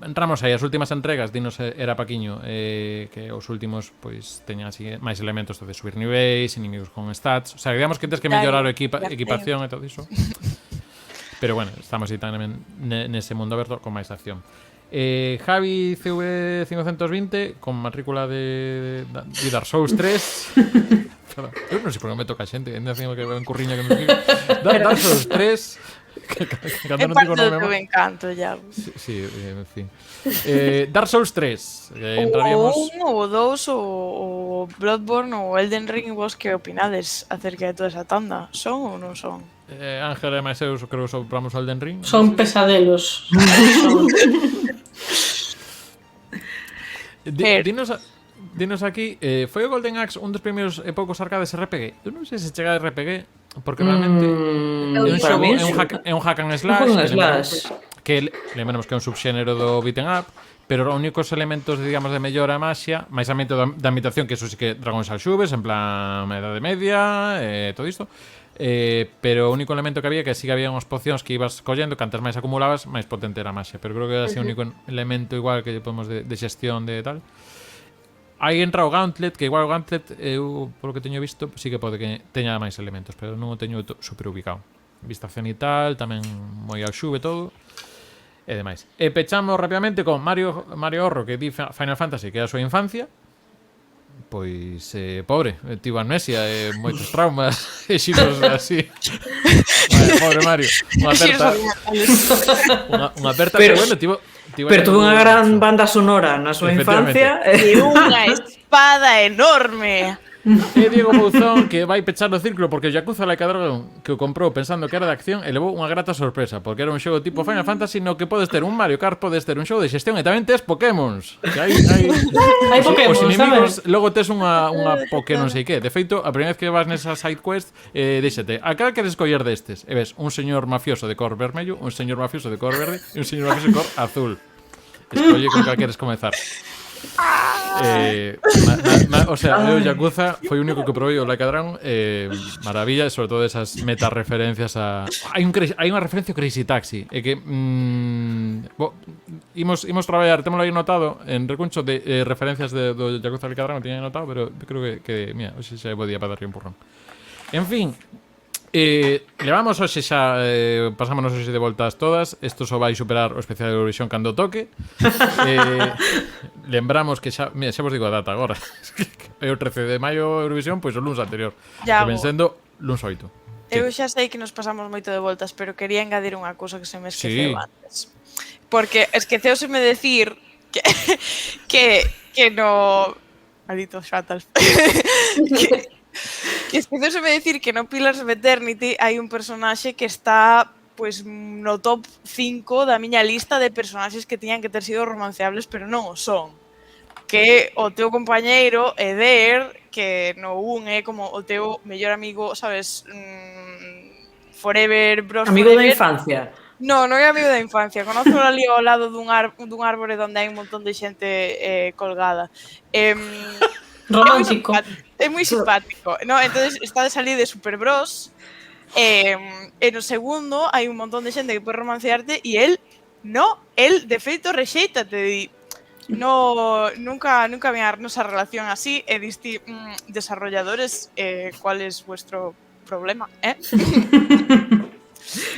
entramos aí, as últimas entregas, dinos era Paquiño, que os últimos pois teñan así máis elementos de subir niveis, inimigos con stats, o sea, digamos que tens que mellorar a equipación e todo iso. Pero bueno, estamos aí tamén nese mundo aberto con máis acción. Javi CV520 con matrícula de Dark Souls 3. Eu non sei por que me toca xente, ainda tengo que ver un curriña que me escribe. Dark Souls 3. É parte do teu encanto, ya. Sí, en fin. Dark Souls 3. Entraríamos... O 1, o 2, o Bloodborne, o Elden Ring, vos que opinades acerca de toda esa tanda? Son ou non son? Ángel e máis eu creo que sopramos o Elden Ring. Son pesadelos. Dinos aquí, foi o Golden Axe un dos primeiros e poucos arcades RPG? Eu non sei se chega a RPG, porque realmente é un xogo, é un hack and slash que lembramos que é un subxénero do beat'em up, pero os únicos elementos, digamos, de mellora a maxia, máis ambiente da ambientación, que eso sí que Dragóns Alxubes, en plan Edade Media, todo isto, pero o único elemento que había que sí que había unhas pocións que ibas collendo, cantas máis acumulabas, máis potente era a maxia, pero creo que era así o único elemento igual que podemos de xestión de tal. Aí entra o Gauntlet, que igual o Gauntlet, eu, polo que teño visto, sí que pode que teña máis elementos, pero non o teño super ubicado. Vista cenital, tamén moi ao xuve todo e demais. E pechamos rapidamente con Mario Horro, que di Final Fantasy, que é a súa infancia. Pois, pobre, tivo amnesia e moitos traumas e xiros así. Pobre Mario. Unha aperta que, bueno, tivo pero tuvo unha gran banda sonora na súa infancia. E unha espada enorme. E Diego Bouzón, que vai pechar o círculo porque o Yakuza Like a Dragon, que o comprou pensando que era de acción, e levou unha grata sorpresa, porque era un xogo tipo Final Fantasy no que podes ter un Mario Kart, podes ter un xogo de xestión e tamén tes Pokémons. Que hai Pokémons, os inimigos, sabes? logo tes unha Poké non sei que. De feito, a primeira vez que vas nesa side quest, díxete, a cal queres coller destes? E ves un señor mafioso de cor vermello, un señor mafioso de cor verde e un señor mafioso de cor azul. Escolle con cal queres comezar. O sea, o Yakuza foi o único que probei o Like a Dragon, maravilla, sobre todo esas meta referencias a hai unha referencia ao Crazy Taxi, e que imos traballar, témolo aí notado en recuncho de referencias do Yakuza Like a Dragon, tiña notado, pero creo que mira, hoxe xa é bo día para darlle un empurrón. En fin, levamos hoxe xa, pasámonos hoxe de voltas todas. Isto só vai superar o especial de Eurovisión cando toque. Lembramos que xa, mira, xa vos digo a data agora. É o 13 de maio Eurovisión, pois o luns anterior. Ven sendo luns 8. Eu xa sei que nos pasamos moito de voltas, pero quería engadir unha cousa que se me esqueceu antes. Porque esqueceuseme decir que no... Maldito Shatal. Que esqueceuseme decir que no Pillars of Eternity hai un personaxe que está pois no top 5 da miña lista de personaxes que tiñan que ter sido romanceables, pero non o son. Que o teu compañeiro Eder, que no un é como o teu mellor amigo, sabes, forever, bros amigo forever. Da infancia. Non é amigo da infancia, conozco ali ao lado dun árbore onde hai un montón de xente colgada. Romántico. É moi simpático, no? Entonces está de salir de Super Bros. E no segundo hai un montón de xente que pode romancearte e él de feito rexéitate, di nunca me a nosa relación así e diste desarrolladores, cuál es vuestro problema,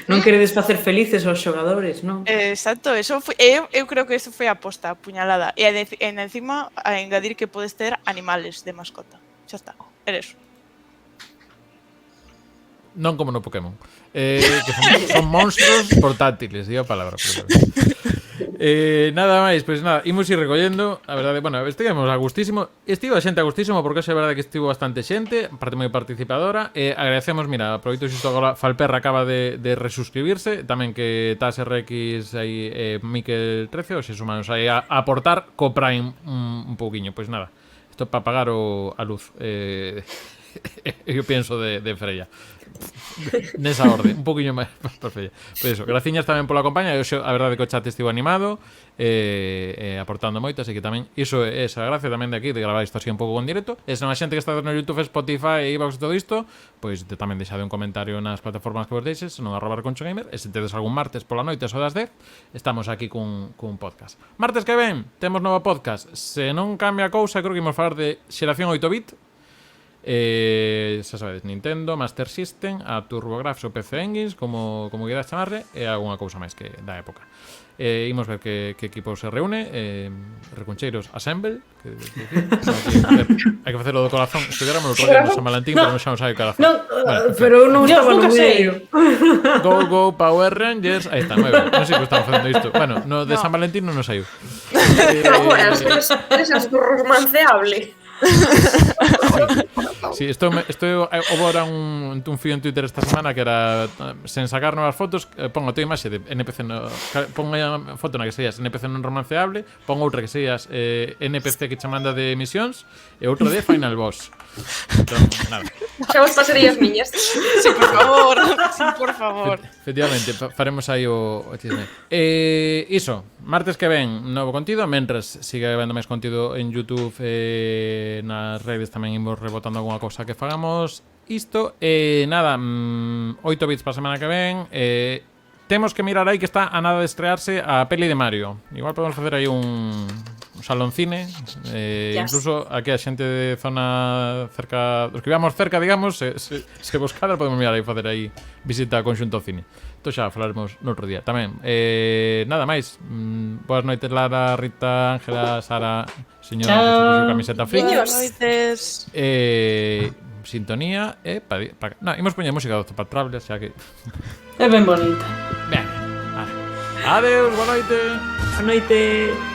Non queredes facer felices aos xogadores, non? Exacto, eso foi, eu creo que eso foi a posta, puñalada. E encima a engadir que podes ter animales de mascota. Xa está, eres. Non como no Pokémon. Que son monstruos portátiles, digo a palabra. Nada máis, pois nada, imos ir recollendo. A verdade, bueno, estivemos a gustísimo. Estivo a xente a gustísimo porque é verdade que estivo bastante xente, parte moi participadora. Agradecemos, mira, aproveito xusto agora, Falperra acaba de resuscribirse, tamén que Tas RX aí, Miquel 13, os humanos aí a aportar co Prime un pouquiño. Pois nada, isto para pagar a luz. Eu penso de Freya nesa orde, un poquinho máis por Freya. Pois eso, graciñas tamén pola compañía. A verdade que o chat estivo animado, aportando moito, así que tamén iso é esa gracia tamén de aquí, de gravar isto así un pouco con directo. E se non a xente que está no YouTube, Spotify e iVoox e todo isto, pois tamén deixade un comentario nas plataformas que vos deixes, non @reconchogamer, e se tedes algún martes pola noite so das 10, estamos aquí cun podcast. Martes que ven, temos novo podcast. Se non cambia a cousa, creo que imos falar de xeración 8-bit. Xa sabedes, Nintendo, Master System, a TurboGrafx ou PC Engines, como queira chamarle, e algunha cousa máis que da época. Imos ver que equipo se reúne. Recuncheiros Assemble, hai que facelo do corazón. Estudiáramos outro día no San Valentín, pero non xa nos hai o corazón. Pero non estaba no medio. Go Power Rangers. Aí está, moi ben. Non sei que estamos facendo isto. Bueno, no de San Valentín non nos saiu. Pero bueno, eres romanceable. Sí, esto hubo ahora un fío en Twitter esta semana que era sen sacar novas fotos, pongo a tua imaxe de NPC pongo a foto na que seas NPC non romanceable, pongo outra que seas NPC que che manda de misións e outro de Final Boss. Entón, nada. Xa vos pasarías miñas. Sí, por favor. Sí, por favor. Efectivamente, faremos aí o chisme. Iso, martes que ven novo contido, mentras siga vendo máis contido en YouTube, nas redes tamén imos rebotando alguna cousa que fagamos isto. Nada, 8 bits para a semana que ven. Temos que mirar aí que está a nada de estrearse a peli de Mario. Igual podemos facer aí un saloncine, incluso aquí a xente de zona cerca, os que vivamos cerca, digamos, se buscara podemos mirar aí, facer aí visita conxunto ao cine. Entón xa falaremos no outro día tamén. Nada máis. Boas noites, Lara, Rita, Ángela, Sara, señora que se puxo camiseta friki. Buenas noites. Sintonía e no, imos poñer música do Patrable, xa que É ben bonita. ben. Adeus, boa noite. Boa noite.